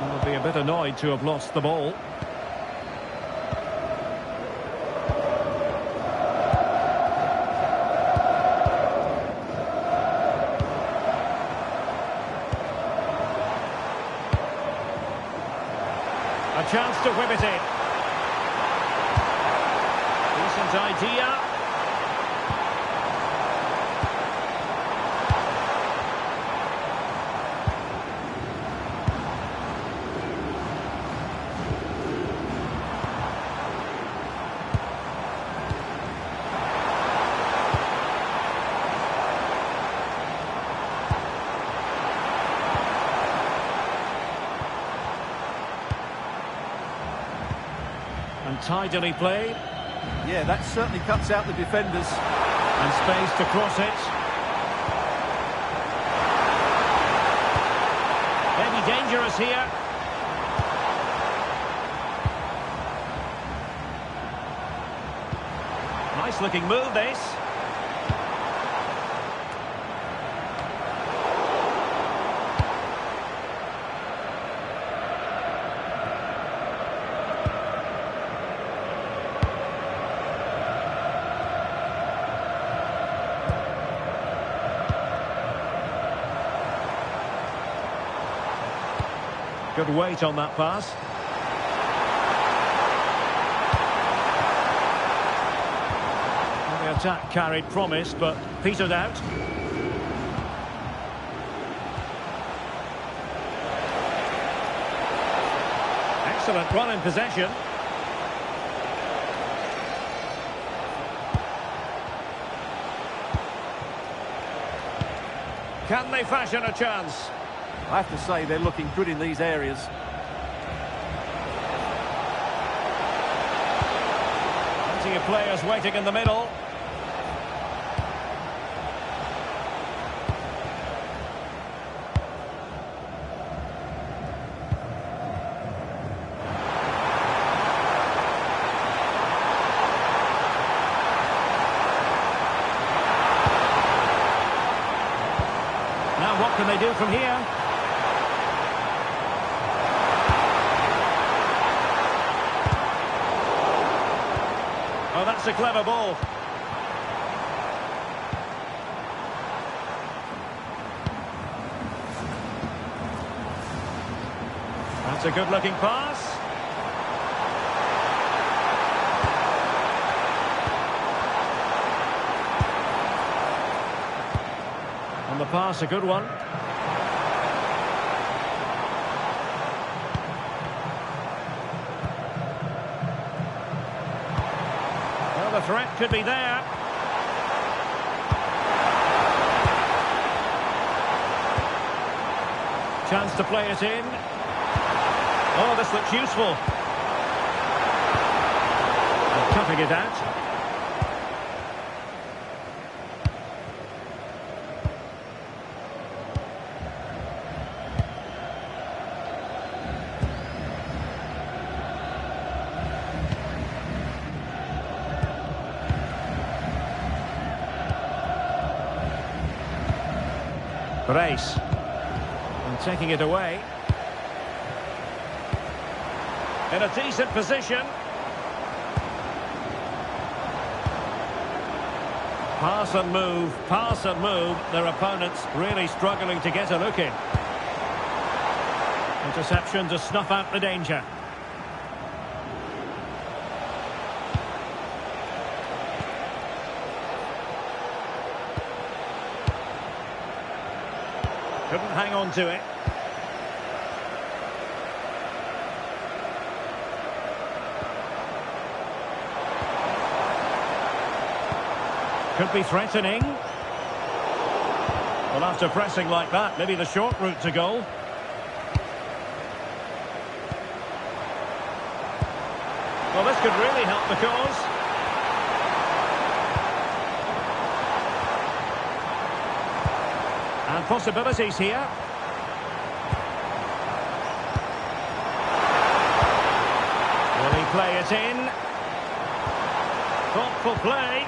[SPEAKER 1] Will be a bit annoyed to have lost the ball. A chance to whip it in. Decent idea. And tidily played.
[SPEAKER 2] Yeah, that certainly cuts out the defenders.
[SPEAKER 1] And space to cross it. Maybe dangerous here. Nice looking move, this. Good weight on that pass. Well, the attack carried promise, but petered out. Excellent run in possession. Can they fashion a chance?
[SPEAKER 2] I have to say they're looking good in these areas.
[SPEAKER 1] Plenty of players waiting in the middle. Now what can they do from here? Oh, that's a clever ball. That's a good-looking pass. On the pass, a good one. The threat could be there. Chance to play it in. Oh, this looks useful. And cutting it out. Brace. And taking it away. In a decent position. Pass and move, pass and move. Their opponents really struggling to get a look in. Interception to snuff out the danger. Couldn't hang on to it. Could be threatening. Well, after pressing like that, maybe the short route to goal. Well, this could really help the cause. And possibilities here. Will he play it in? Thoughtful play.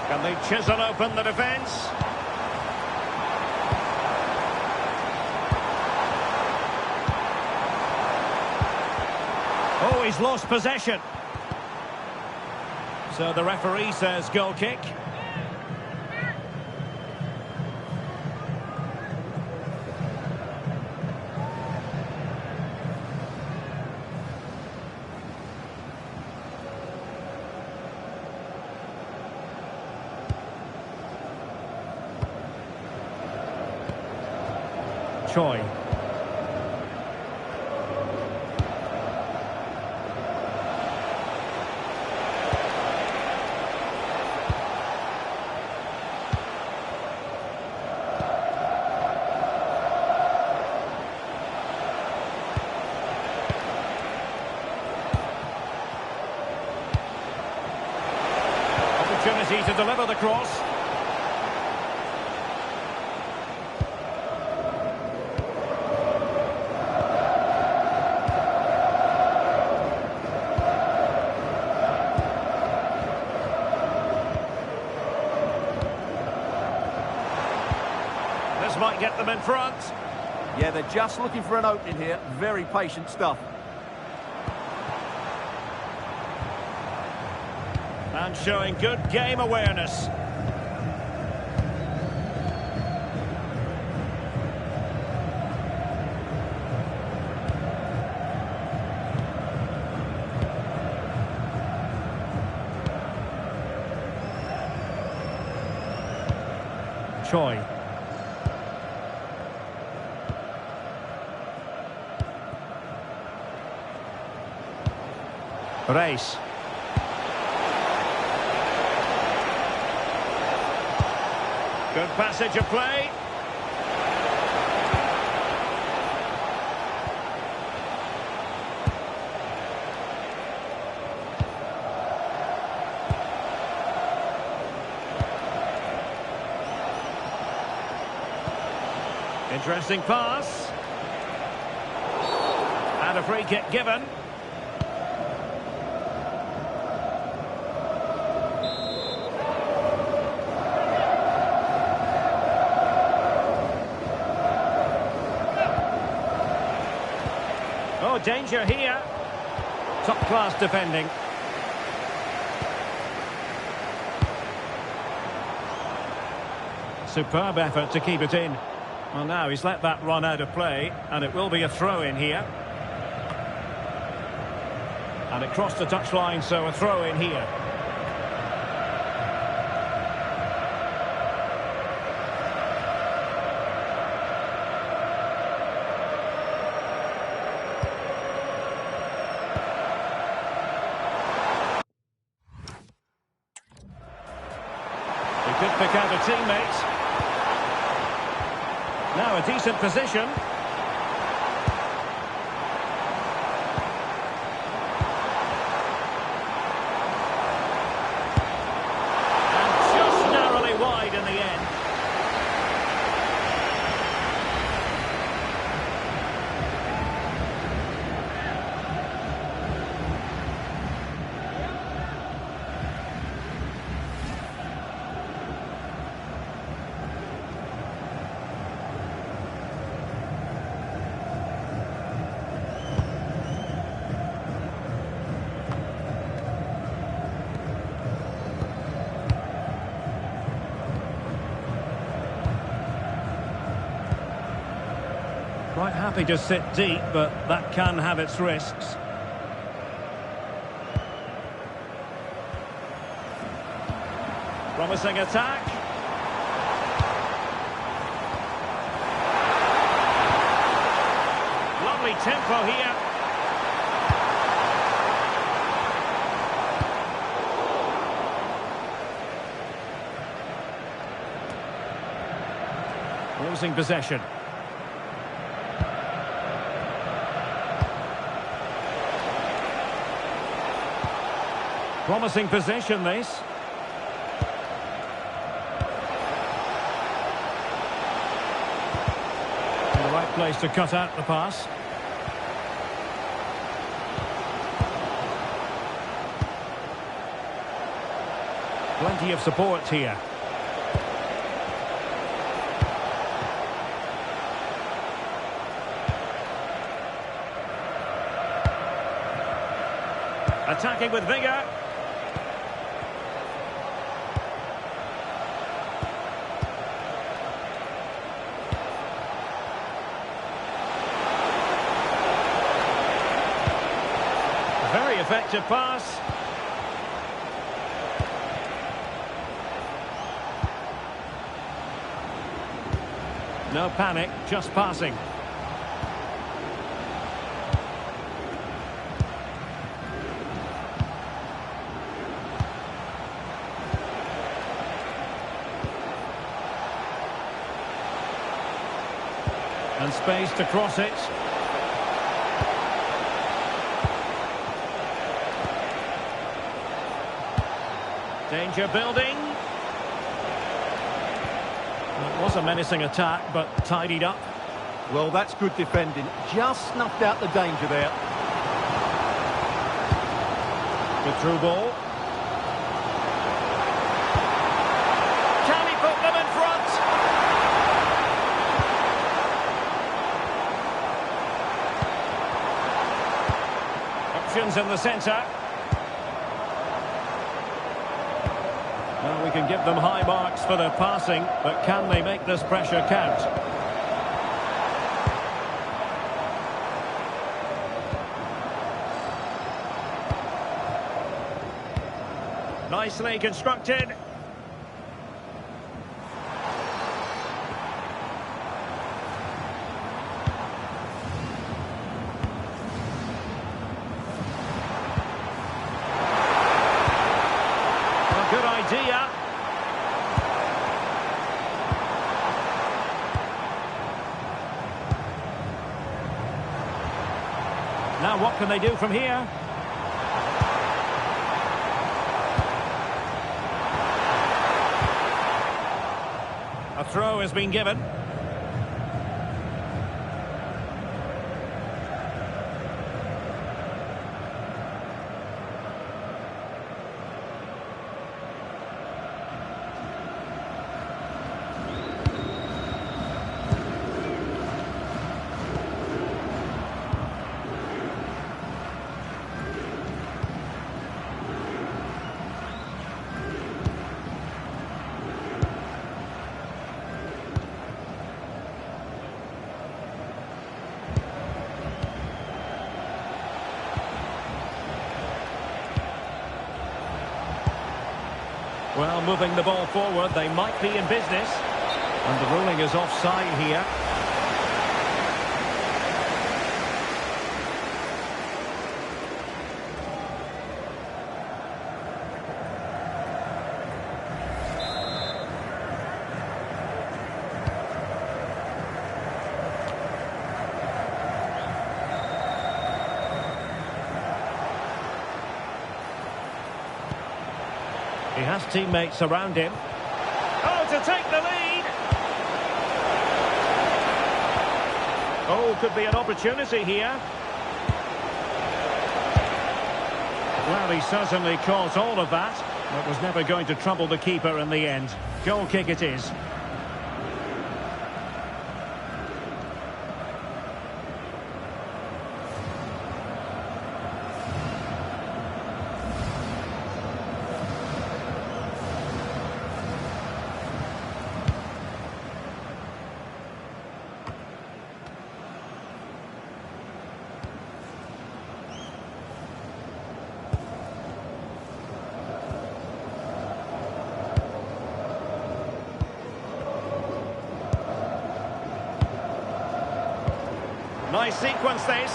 [SPEAKER 1] Can they chisel open the defence? Oh, he's lost possession. So the referee says goal kick. Choi. Opportunity to deliver the cross. This might get them in front.
[SPEAKER 2] Yeah, they're just looking for an opening here. Very patient stuff.
[SPEAKER 1] And showing good game awareness. Choi. Race. Good passage of play. Interesting pass. And a free kick given. Oh, danger here. Top-class defending. Superb effort to keep it in. Well, now he's let that run out of play, and it will be a throw-in here. And it crossed the touchline, so a throw-in here. He could pick out a teammate. Now a decent position. And just narrowly wide in the end. Quite happy to sit deep, but that can have its risks. Promising attack. Lovely tempo here. Losing possession. Promising possession, this. In the right place to cut out the pass. Plenty of support here. Attacking with vigour. Very effective pass. No panic, just passing. And space to cross it. Danger building. It was a menacing attack, but tidied up.
[SPEAKER 2] Well, that's good defending. Just snuffed out the danger there.
[SPEAKER 1] Good through ball. Can he put them in front? Options in the centre. Well, we can give them high marks for their passing, but can they make this pressure count? Nicely constructed. A good idea. Now what can they do from here? A throw has been given. Well, moving the ball forward, they might be in business. And the ruling is offside here. He has teammates around him. Oh, to take the lead! Oh, could be an opportunity here. Well, he certainly caused all of that, but was never going to trouble the keeper in the end. Goal kick it is. Nice sequence this.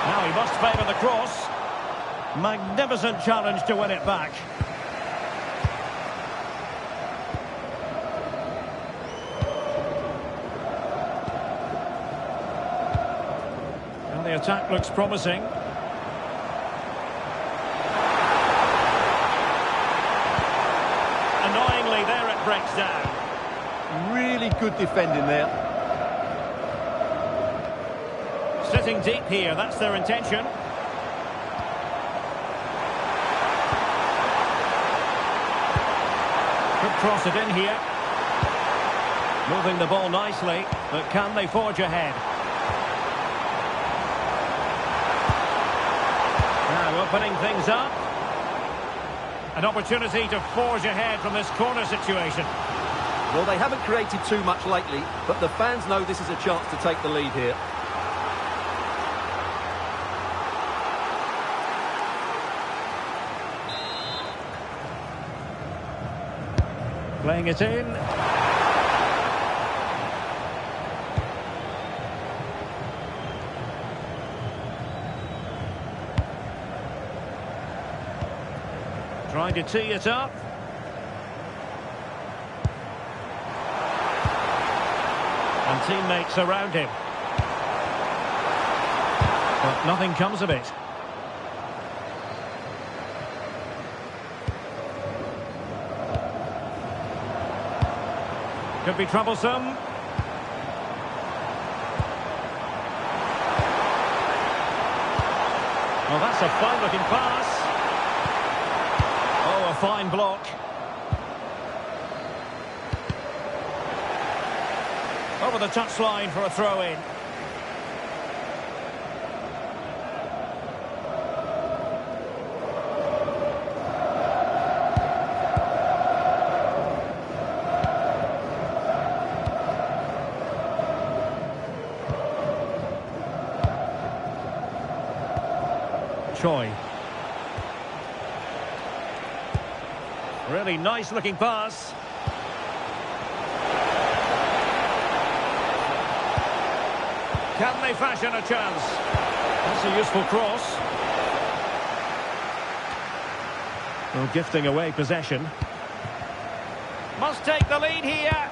[SPEAKER 1] Now he must favour the cross. Magnificent challenge to win it back. Well, the attack looks promising. Annoyingly, there it breaks down.
[SPEAKER 2] Really good defending there.
[SPEAKER 1] Sitting deep here, that's their intention. Could cross it in here. Moving the ball nicely, but can they forge ahead? Now opening things up. An opportunity to forge ahead from this corner situation.
[SPEAKER 2] Well, they haven't created too much lately, but the fans know this is a chance to take the lead here.
[SPEAKER 1] Playing it in. Trying to tee it up. And teammates around him. But nothing comes of it. Could be troublesome. Well, that's a fine-looking pass. Oh, a fine block. Over the touchline for a throw-in. Choi. Really nice looking pass. Can they fashion a chance? That's a useful cross. Well, gifting away possession. Must take the lead here.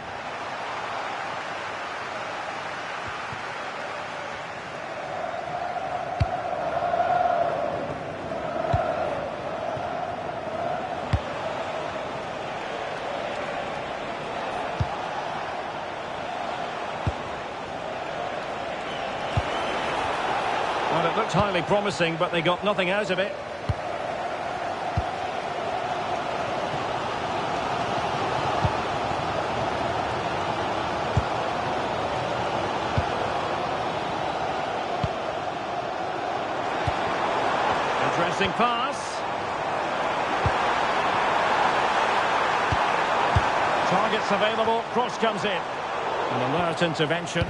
[SPEAKER 1] Well, it looked highly promising, but they got nothing out of it. Interesting pass. Targets available, cross comes in. An alert intervention.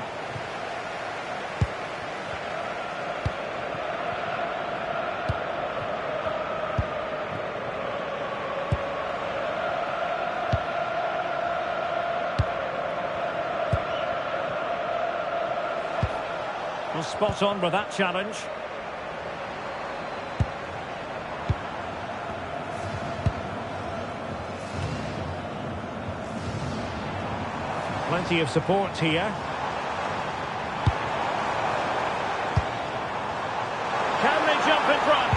[SPEAKER 1] Well, spot on with that challenge. Plenty of support here. Can they jump in front?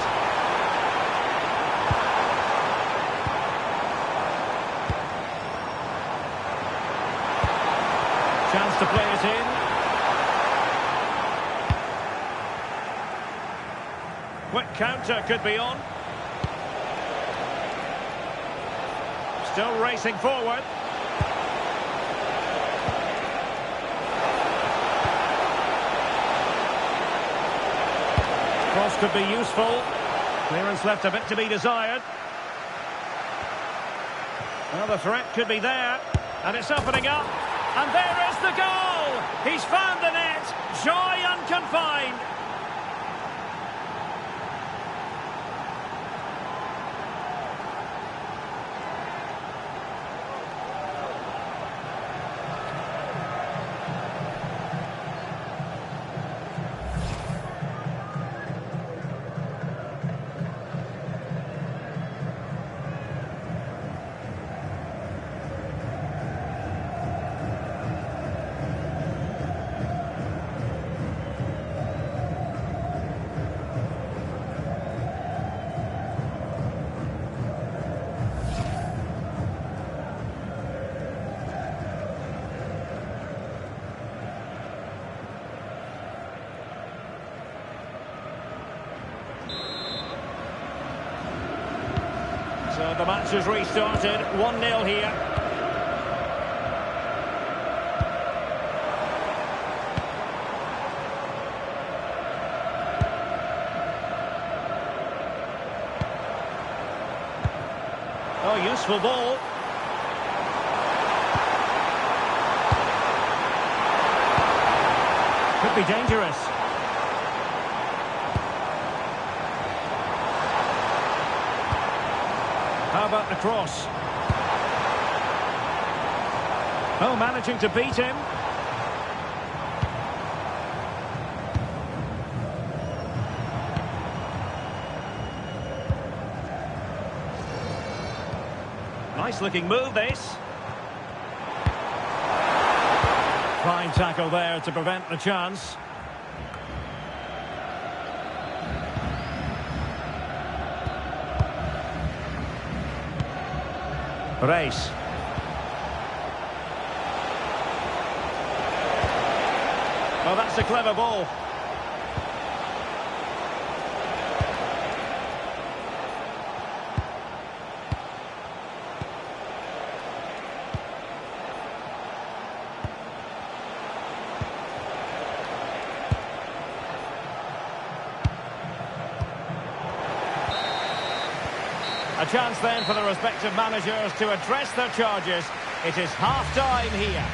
[SPEAKER 1] Chance to play it in. Quick counter could be on. Still racing forward. Cross could be useful. Clearance left a bit to be desired. Well, the threat could be there. And it's opening up. And there is the goal! He's found the net. Joy unconfined. So the match has restarted, 1-0 here. Oh, useful ball. Could be dangerous. How about the cross? Oh, managing to beat him. Nice looking move, this. Fine tackle there to prevent the chance. Race. Oh, that's a clever ball. A chance then for the respective managers to address their charges. It is half-time here.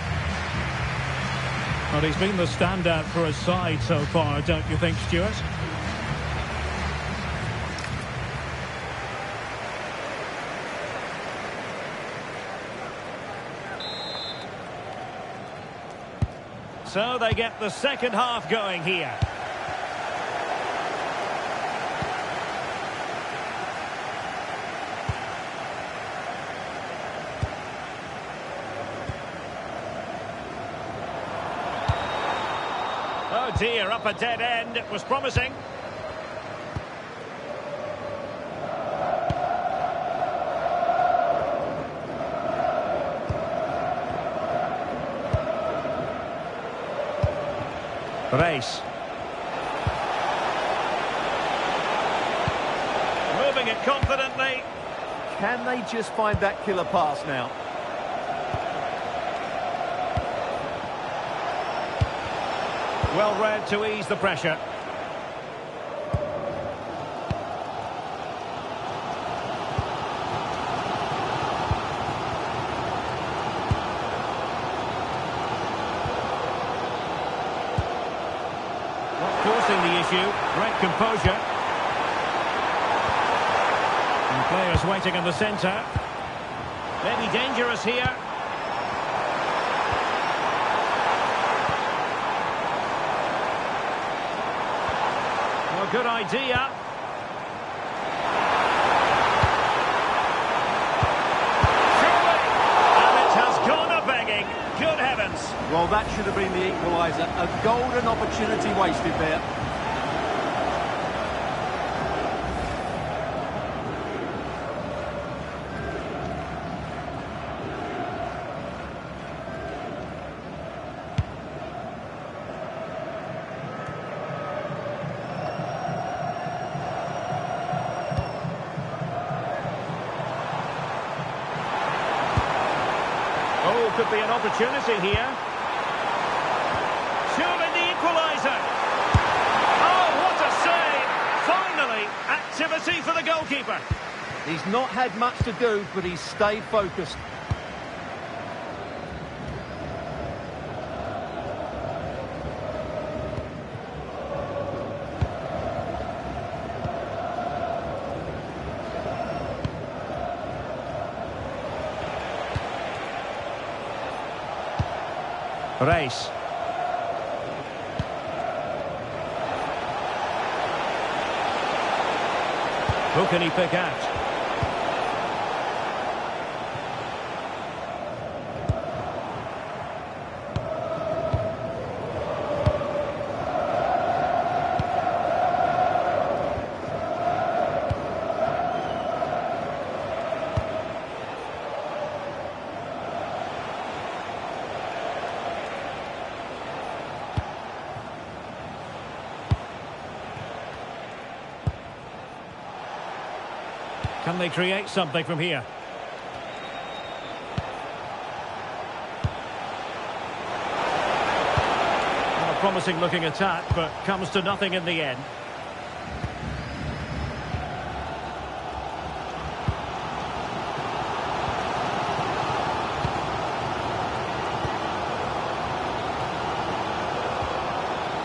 [SPEAKER 6] Well, he's been the standout for his side so far, don't you think, Stuart?
[SPEAKER 1] So they get the second half going here. Oh dear, up a dead end. It was promising. Race. Moving it confidently.
[SPEAKER 2] Can they just find that killer pass now?
[SPEAKER 1] Well read to ease the pressure. Forcing the issue, great composure. And players waiting in the centre. Maybe dangerous here. Well, good idea. Surely! And it has gone a-begging. Good heavens.
[SPEAKER 2] Well, that should have been the equaliser. A golden opportunity wasted there.
[SPEAKER 1] Oh, could be an opportunity here. Surely the equaliser. Oh, what a save! Finally, activity for the goalkeeper.
[SPEAKER 2] He's not had much to do, but he's stayed focused.
[SPEAKER 1] Race. Who can he pick out? Can they create something from here? Well, a promising looking attack, but comes to nothing in the end.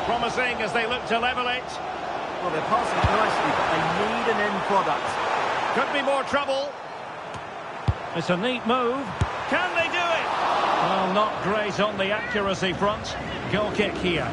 [SPEAKER 1] Promising as they look to level it.
[SPEAKER 2] Well, they're passing it nicely, but they need an end product.
[SPEAKER 1] Could be more trouble. It's a neat move. Can they do it? Well, not great on the accuracy front. Goal kick here.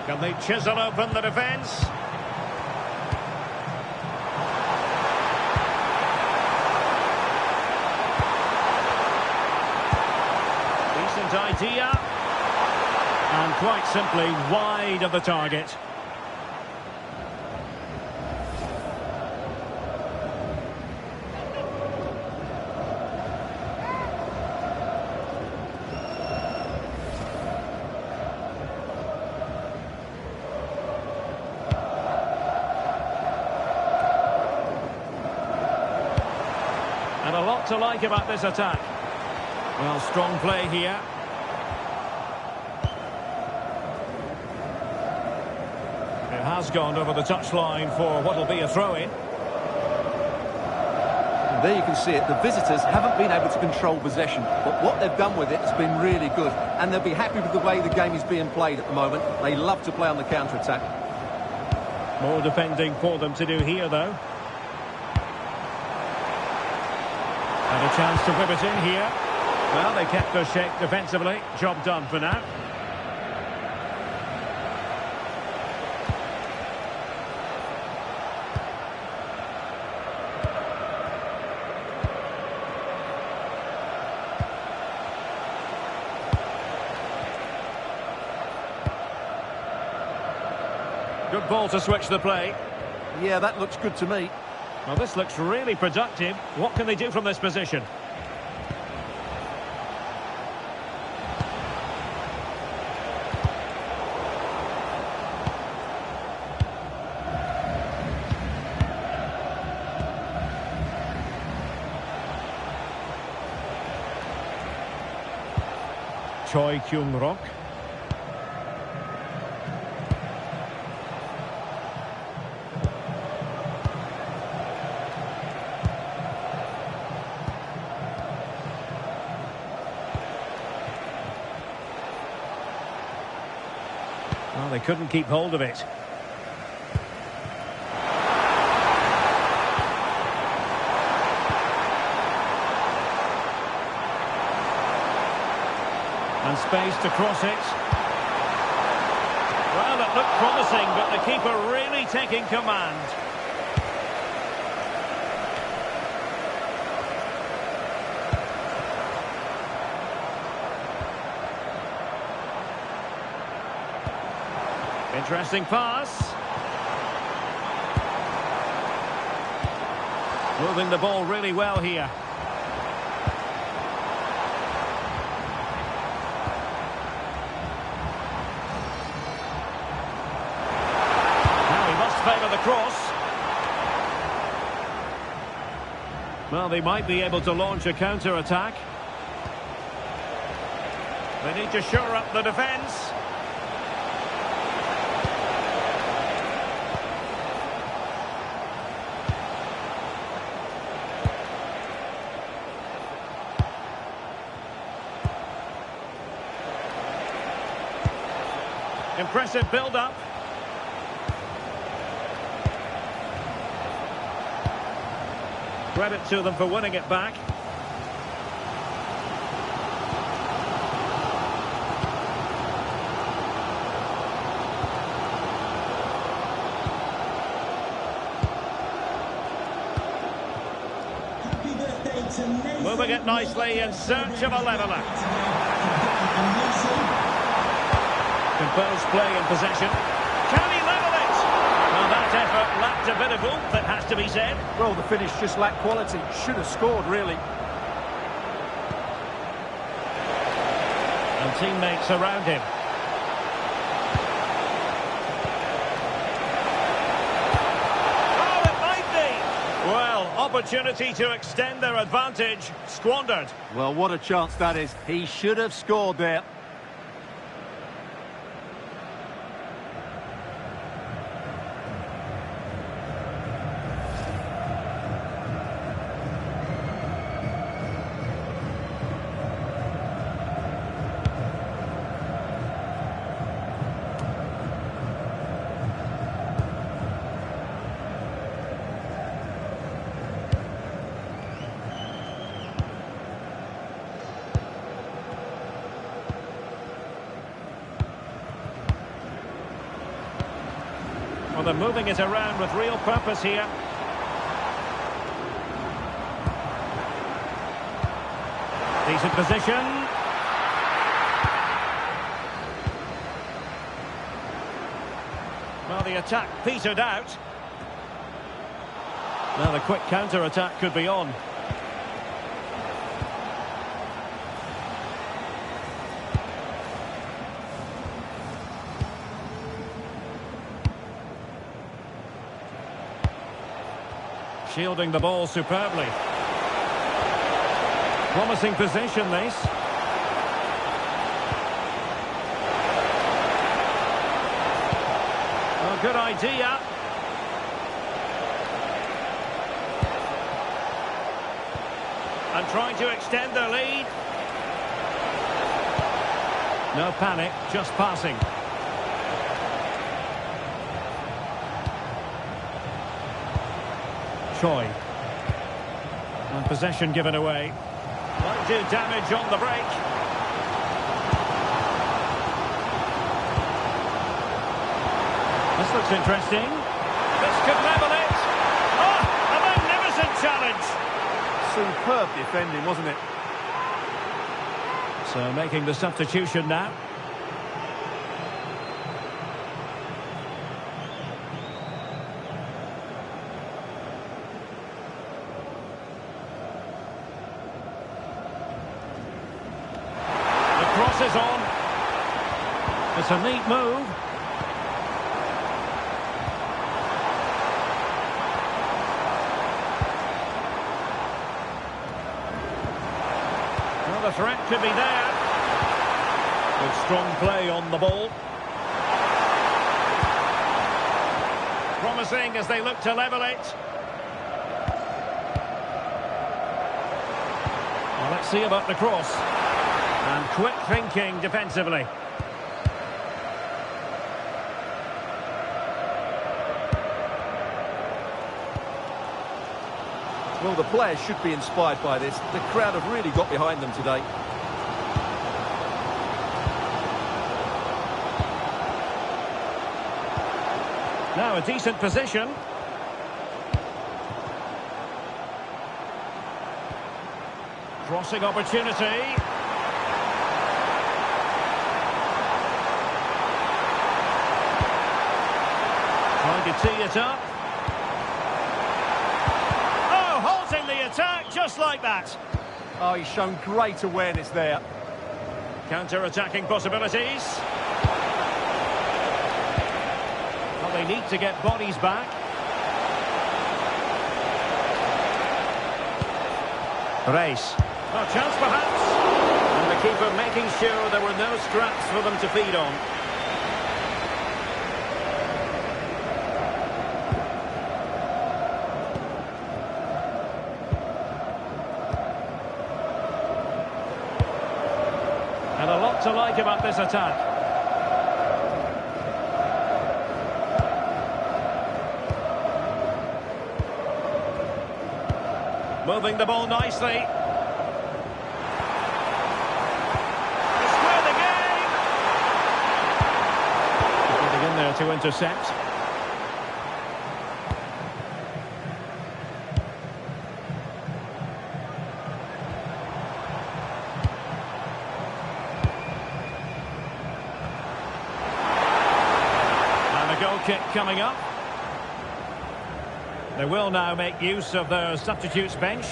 [SPEAKER 1] Can they chisel open the defence? Decent idea. And quite simply wide of the target. And a lot to like about this attack. Well, strong play here. has gone over the touchline for what will be a throw-in.
[SPEAKER 2] And there you can see it. The visitors haven't been able to control possession, but what they've done with it has been really good. And they'll be happy with the way the game is being played at the moment. They love to play on the counter-attack.
[SPEAKER 1] More defending for them to do here, though. And a chance to whip it in here. Well, they kept their shape defensively. Job done for now. Good ball to switch the play.
[SPEAKER 2] Yeah, that looks good to me.
[SPEAKER 1] Well, this looks really productive. What can they do from this position? Choi Kyung-rok. Well, they couldn't keep hold of it. And space to cross it. Well, it looked promising, but the keeper really taking command. Interesting pass. Moving the ball really well here. Favour the cross. Well, they might be able to launch a counter-attack. They need to shore up the defence. Impressive build-up. Credit to them for winning it back.
[SPEAKER 3] Happy birthday to Nathan.
[SPEAKER 1] Moving it nicely in search of a leveller. Composed play in possession. Can he level it? Well, that effort lacked a bit of oomph, that has to be said.
[SPEAKER 2] Well, the finish just lacked quality. Should have scored, really.
[SPEAKER 1] And teammates around him. Oh, it might be! Well, opportunity to extend their advantage. Squandered.
[SPEAKER 4] Well, what a chance that is. He should have scored there.
[SPEAKER 1] Well, they're moving it around with real purpose here. Decent position. Well, the attack petered out. Now the quick counter-attack could be on. Shielding the ball superbly. Promising position, this. Well, Well, good idea. And trying to extend their lead. No panic, just passing. Choi. And possession given away. Might do damage on the break. This looks interesting. This could level it. Oh, a magnificent challenge.
[SPEAKER 4] Superb defending, wasn't it?
[SPEAKER 1] So making the substitution now. The cross is on. It's a neat move. Well, the threat could be there. With strong play on the ball. Promising as they look to level it. Well, let's see about the cross. And quick thinking defensively.
[SPEAKER 2] Well, the players should be inspired by this. The crowd have really got behind them today.
[SPEAKER 1] Now a decent position. Crossing opportunity. Trying to tee it up. Oh, halting the attack just like that.
[SPEAKER 4] Oh, he's shown great awareness there.
[SPEAKER 1] Counter-attacking possibilities. Well, they need to get bodies back. Race. Oh, chance perhaps. And the keeper making sure there were no scraps for them to feed on. And a lot to like about this attack. Moving the ball nicely. To square the game. Getting in there to intercept. And a goal kick coming up. They will now make use of their substitutes bench.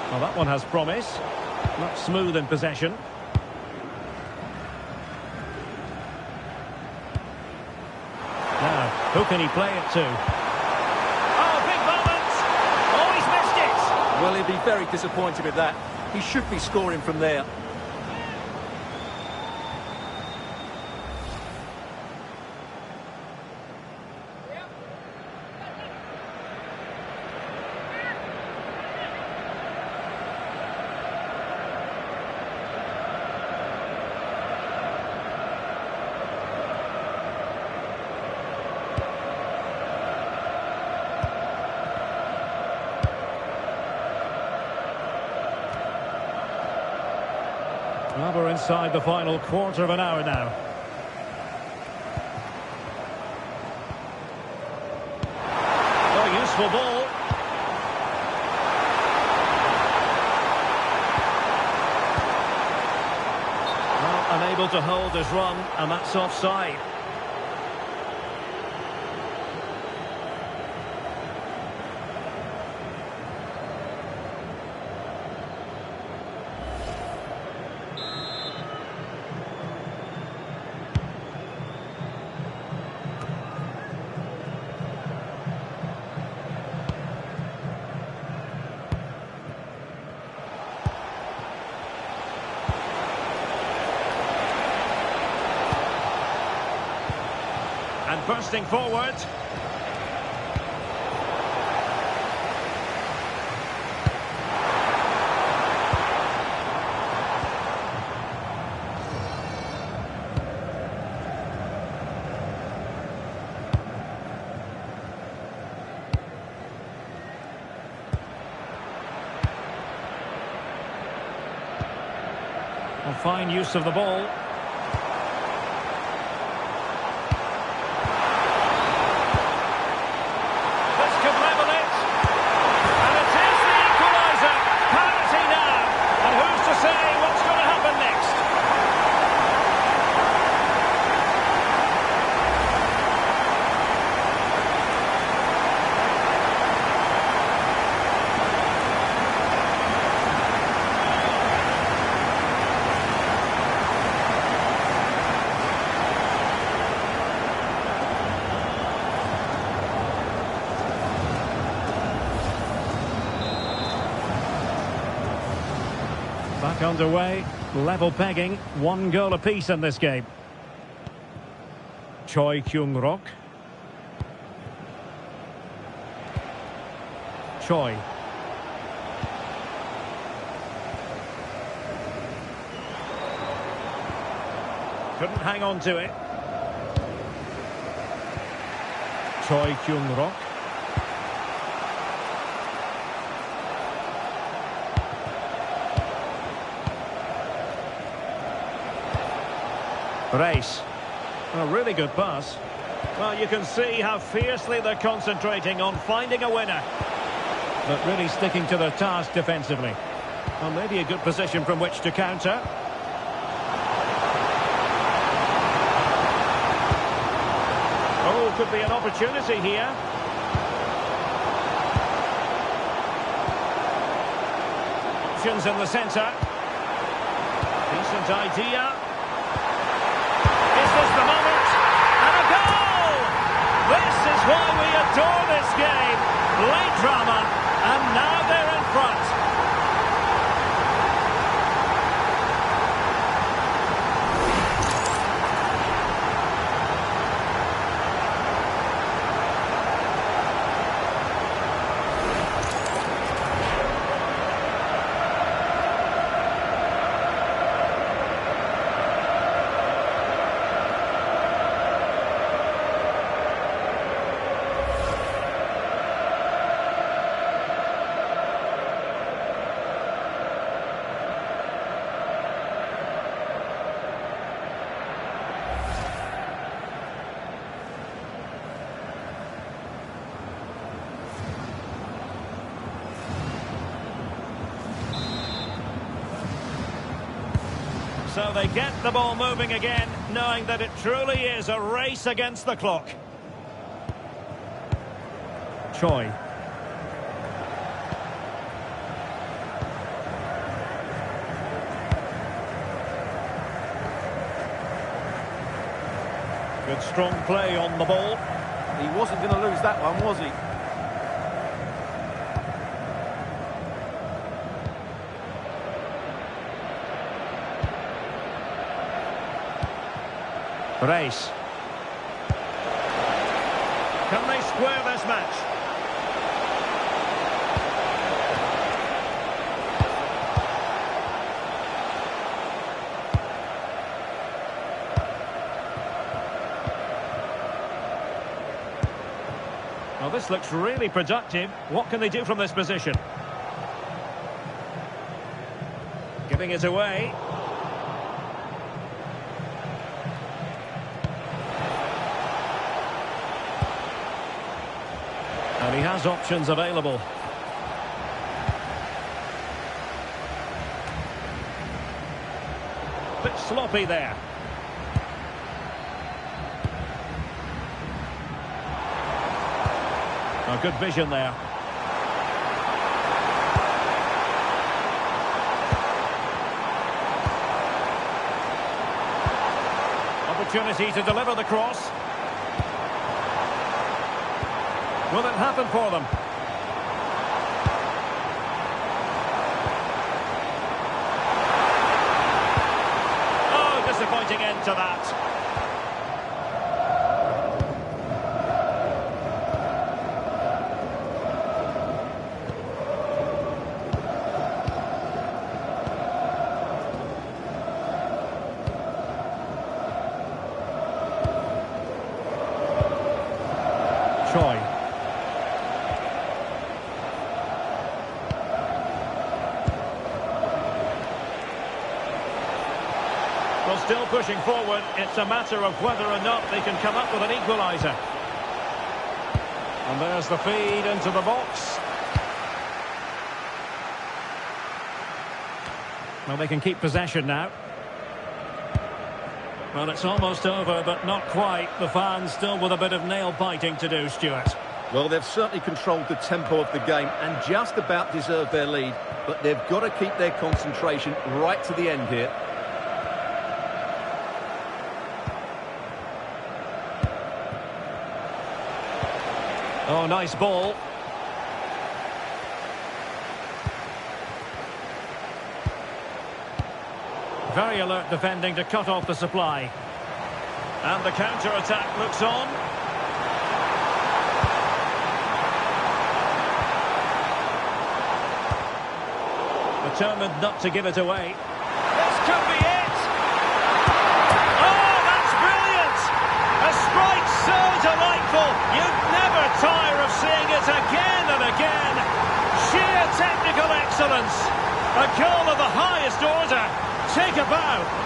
[SPEAKER 1] Well, that one has promise. Not smooth in possession. Now, who can he play it to? Oh, big moment! Oh, he's missed it!
[SPEAKER 2] Well, he'll be very disappointed with that. He should be scoring from there.
[SPEAKER 1] Well, we're inside the final quarter of an hour now. Oh, useful ball. Well, unable to hold his run, and that's offside. And bursting forward. Well, fine use of the ball. Back underway, level pegging, 1 goal apiece in this game. Choi Kyung-rok. Choi. Couldn't hang on to it. Choi Kyung-rok. Race. A really good pass. Well, you can see how fiercely they're concentrating on finding a winner. But really sticking to their task defensively. Well, maybe a good position from which to counter. Oh, could be an opportunity here. Options in the centre. Decent idea. Is this the moment? And a goal! This is why we adore this game. Late drama, and now they're in front. So they get the ball moving again, knowing that it truly is a race against the clock. Choi. Good strong play on the ball.
[SPEAKER 2] He wasn't going to lose that one, was he?
[SPEAKER 1] Race. Can they square this match? Well, this looks really productive. What can they do from this position? Giving it away. And he has options available. Bit sloppy there. Oh, good vision there. Opportunity to deliver the cross. Will it happen for them? Oh, disappointing end to that. Well, still pushing forward. It's a matter of whether or not they can come up with an equaliser. And there's the feed into the box. Well, they can keep possession now. Well, it's almost over, but not quite. The fans still with a bit of nail-biting to do, Stuart.
[SPEAKER 2] Well, they've certainly controlled the tempo of the game and just about deserved their lead. But they've got to keep their concentration right to the end here.
[SPEAKER 1] Oh, nice ball. Very alert defending to cut off the supply. And the counter-attack looks on. Determined not to give it away. This could be it! Oh, that's brilliant! A strike so delightful! You'd never tire of seeing it again and again. Sheer technical excellence. A goal of the highest order. Take a bow.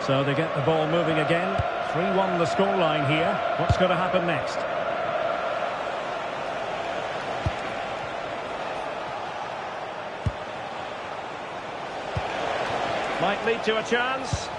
[SPEAKER 1] So they get the ball moving again. 3-1 the scoreline here. What's going to happen next? Might lead to a chance.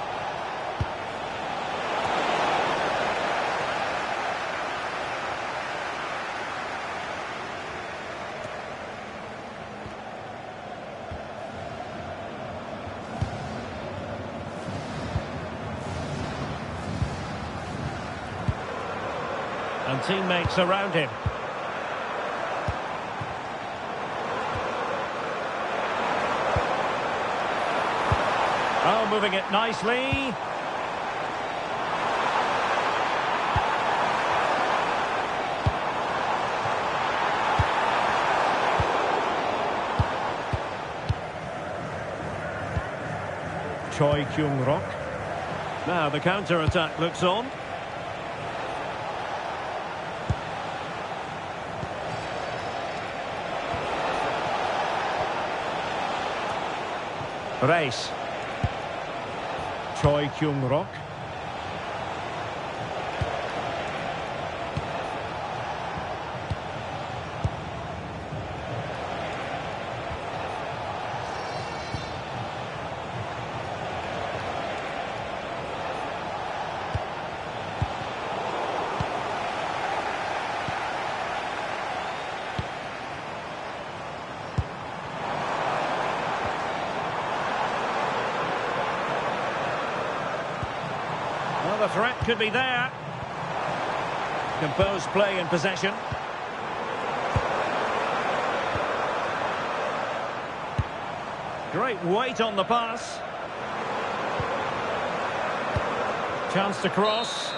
[SPEAKER 1] And teammates around him. Oh, moving it nicely. Choi Kyung-rok. Now the counter-attack looks on. Race. Choi Kyung-rok. The threat could be there. Composed play in possession. Great weight on the pass. Chance to cross.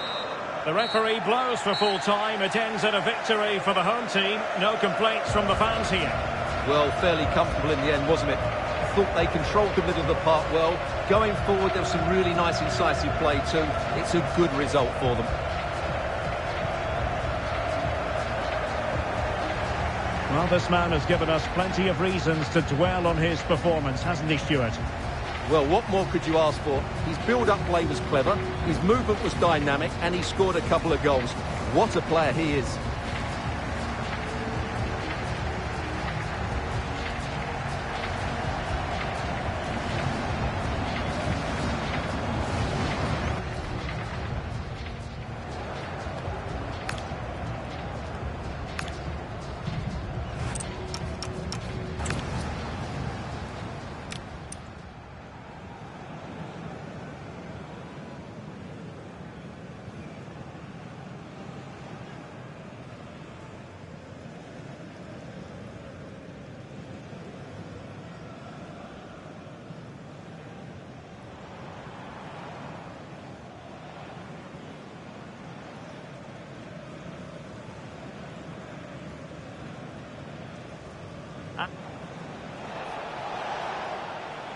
[SPEAKER 1] The referee blows for full time. It ends in a victory for the home team. No complaints from the fans here.
[SPEAKER 2] Well, fairly comfortable in the end, wasn't it? I thought they controlled the middle of the park well. Going forward, there was some really nice incisive play too. It's a good result for them.
[SPEAKER 1] Well, this man has given us plenty of reasons to dwell on his performance, hasn't he, Stuart?
[SPEAKER 2] Well, what more could you ask for? His build-up play was clever, his movement was dynamic, and he scored a couple of goals. What a player he is.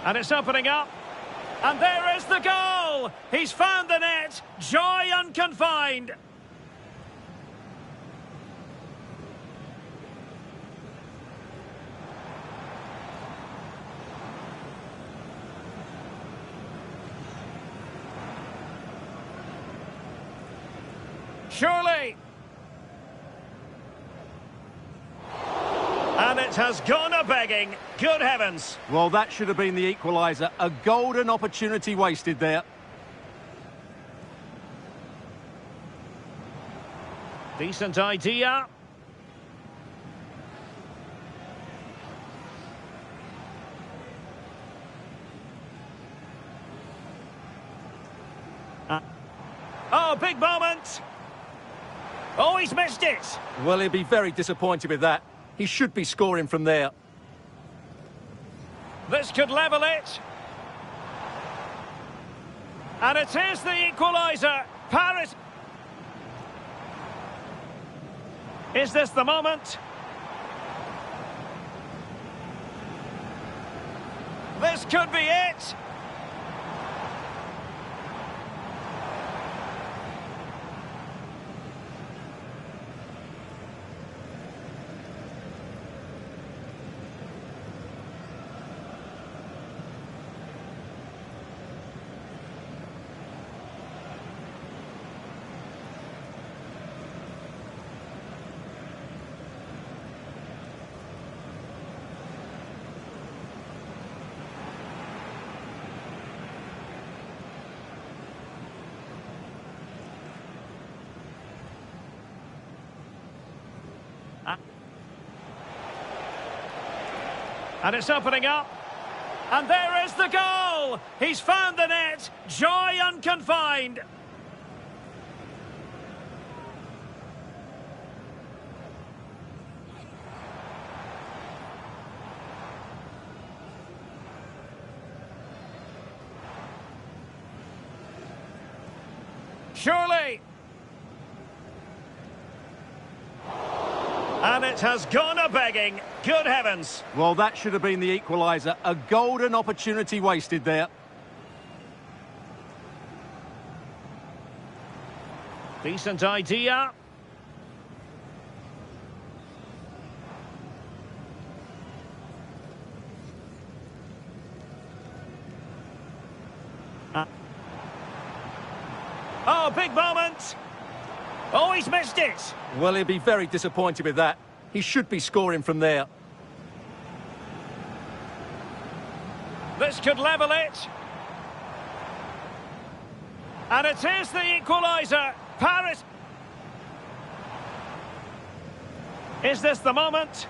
[SPEAKER 1] And it's opening up. And there is the goal! He's found the net. Joy unconfined. Surely. And it has gone a-begging. Good heavens.
[SPEAKER 4] Well, that should have been the equaliser. A golden opportunity wasted there.
[SPEAKER 1] Decent idea. Oh, big moment. Oh, he's missed it.
[SPEAKER 2] Well, he'll be very disappointed with that. He should be scoring from there.
[SPEAKER 1] This could level it. And it is the equaliser. Paris. Is this the moment? This could be it. And it's opening up. And there is the goal! He's found the net. Joy unconfined. Surely. And it has gone a-begging. Good heavens.
[SPEAKER 4] Well, that should have been the equaliser. A golden opportunity wasted there.
[SPEAKER 1] Decent idea. Oh, big moment. Oh, he's missed it.
[SPEAKER 2] Well, he'll be very disappointed with that. He should be scoring from there.
[SPEAKER 1] This could level it. And it is the equaliser. Paris. Is this the moment?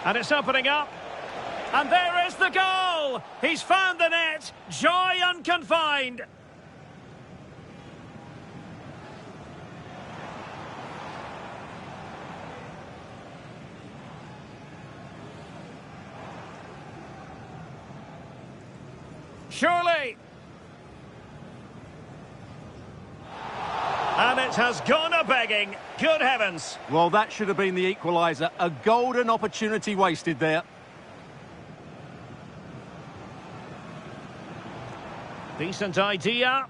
[SPEAKER 1] And it's opening up. And there is the goal! He's found the net. Joy unconfined. Surely. And it has gone a-begging. Good heavens.
[SPEAKER 4] Well, that should have been the equaliser. A golden opportunity wasted there.
[SPEAKER 1] Decent idea.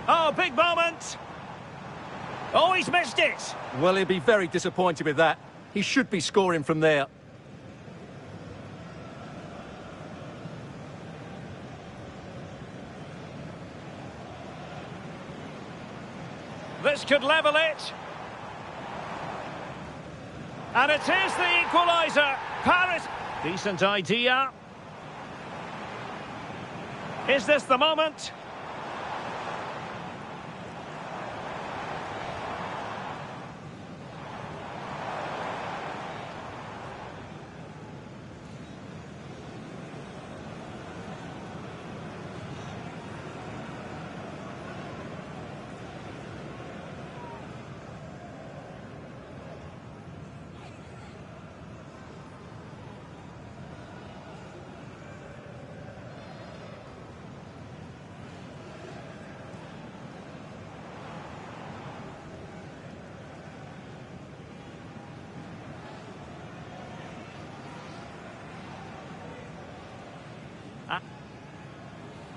[SPEAKER 1] Oh, big moment. Oh, he's missed it.
[SPEAKER 2] Well, he'll be very disappointed with that. He should be scoring from there.
[SPEAKER 1] This could level it. And it is the equaliser. Paris. Decent idea. Is this the moment?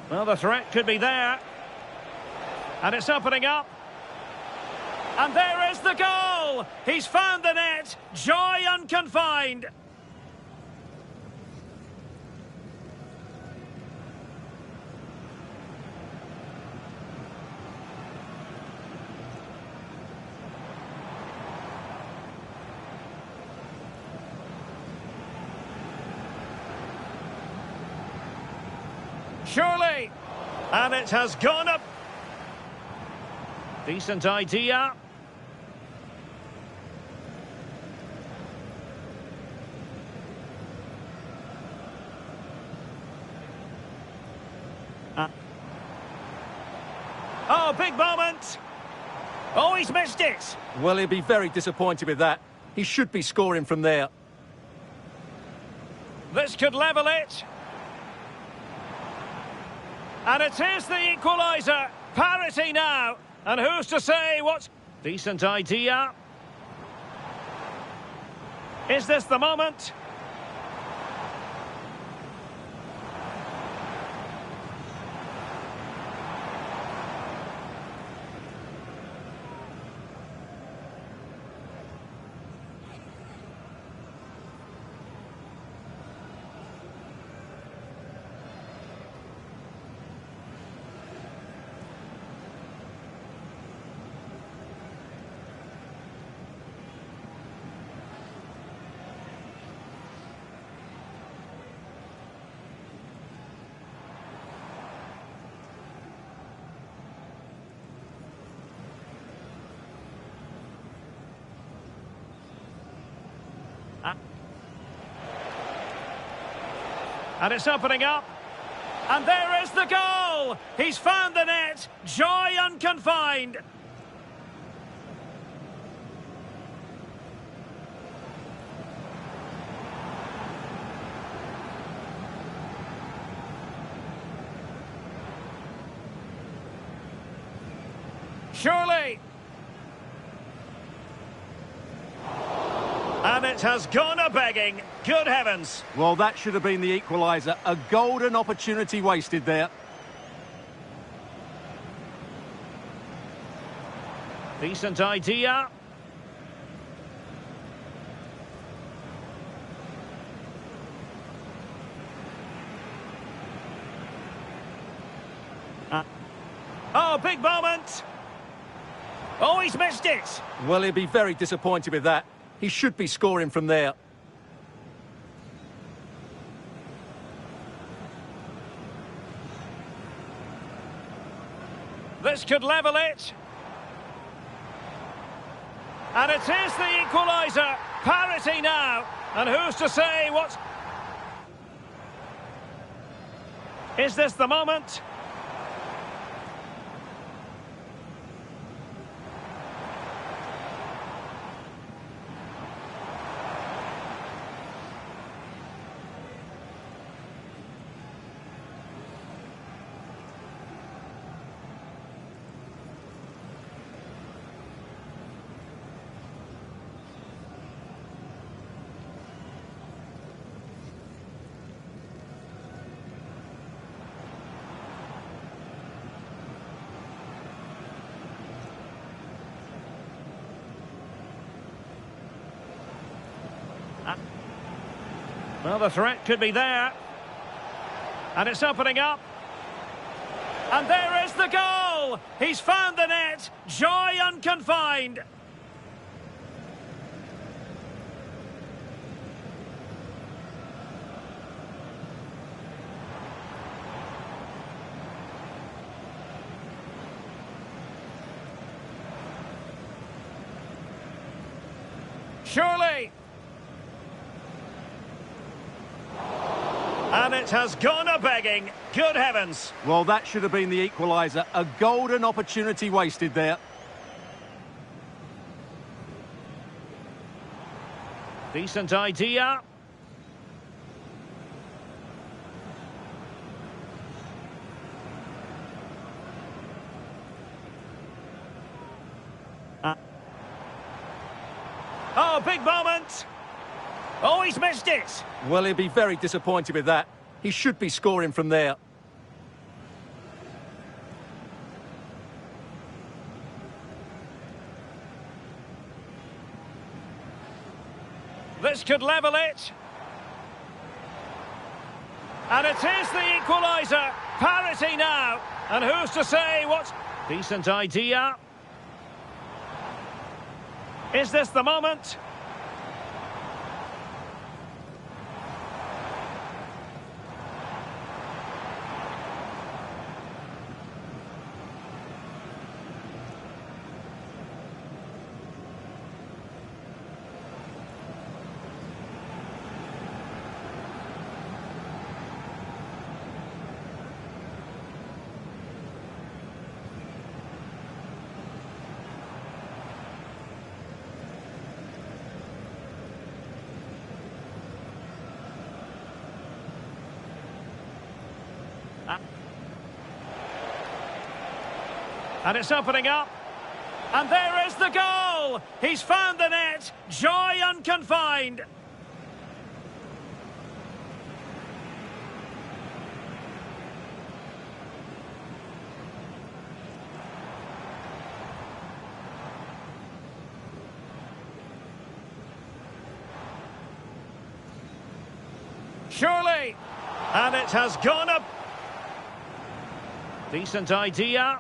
[SPEAKER 1] Well, the threat could be there. And it's opening up. And there is the goal! He's found the net. Joy unconfined. Surely. And it has gone up. Decent idea. Oh, big moment. Oh, he's missed it.
[SPEAKER 2] Well, he'll be very disappointed with that. He should be scoring from there.
[SPEAKER 1] This could level it. And it is the equaliser. Parity now. And who's to say what's... Decent idea. Is this the moment? And it's opening up. And there is the goal! He's found the net. Joy unconfined. Surely. And it has gone a-begging. Good heavens.
[SPEAKER 2] Well, that should have been the equaliser. A golden opportunity wasted there.
[SPEAKER 1] Decent idea. Oh, big moment. Oh, he's missed it.
[SPEAKER 2] Well, he'll be very disappointed with that. He should be scoring from there.
[SPEAKER 1] This could level it. And it is the equaliser. Parity now. And who's to say what's... Is this the moment? Well, the threat could be there. And it's opening up. And there is the goal! goal! He's found the net! Joy unconfined! Surely! And it has gone a-begging. Good heavens.
[SPEAKER 4] Well, that should have been the equaliser. A golden opportunity wasted there.
[SPEAKER 1] Decent idea. Oh, big moment. Oh, he's missed it.
[SPEAKER 2] Well, he'll be very disappointed with that. He should be scoring from there.
[SPEAKER 1] This could level it. And it is the equaliser. Parity now. And who's to say what's... Decent idea. Is this the moment? And it's opening up. And there is the goal! He's found the net. Joy unconfined. Surely! And it has gone up. Decent idea.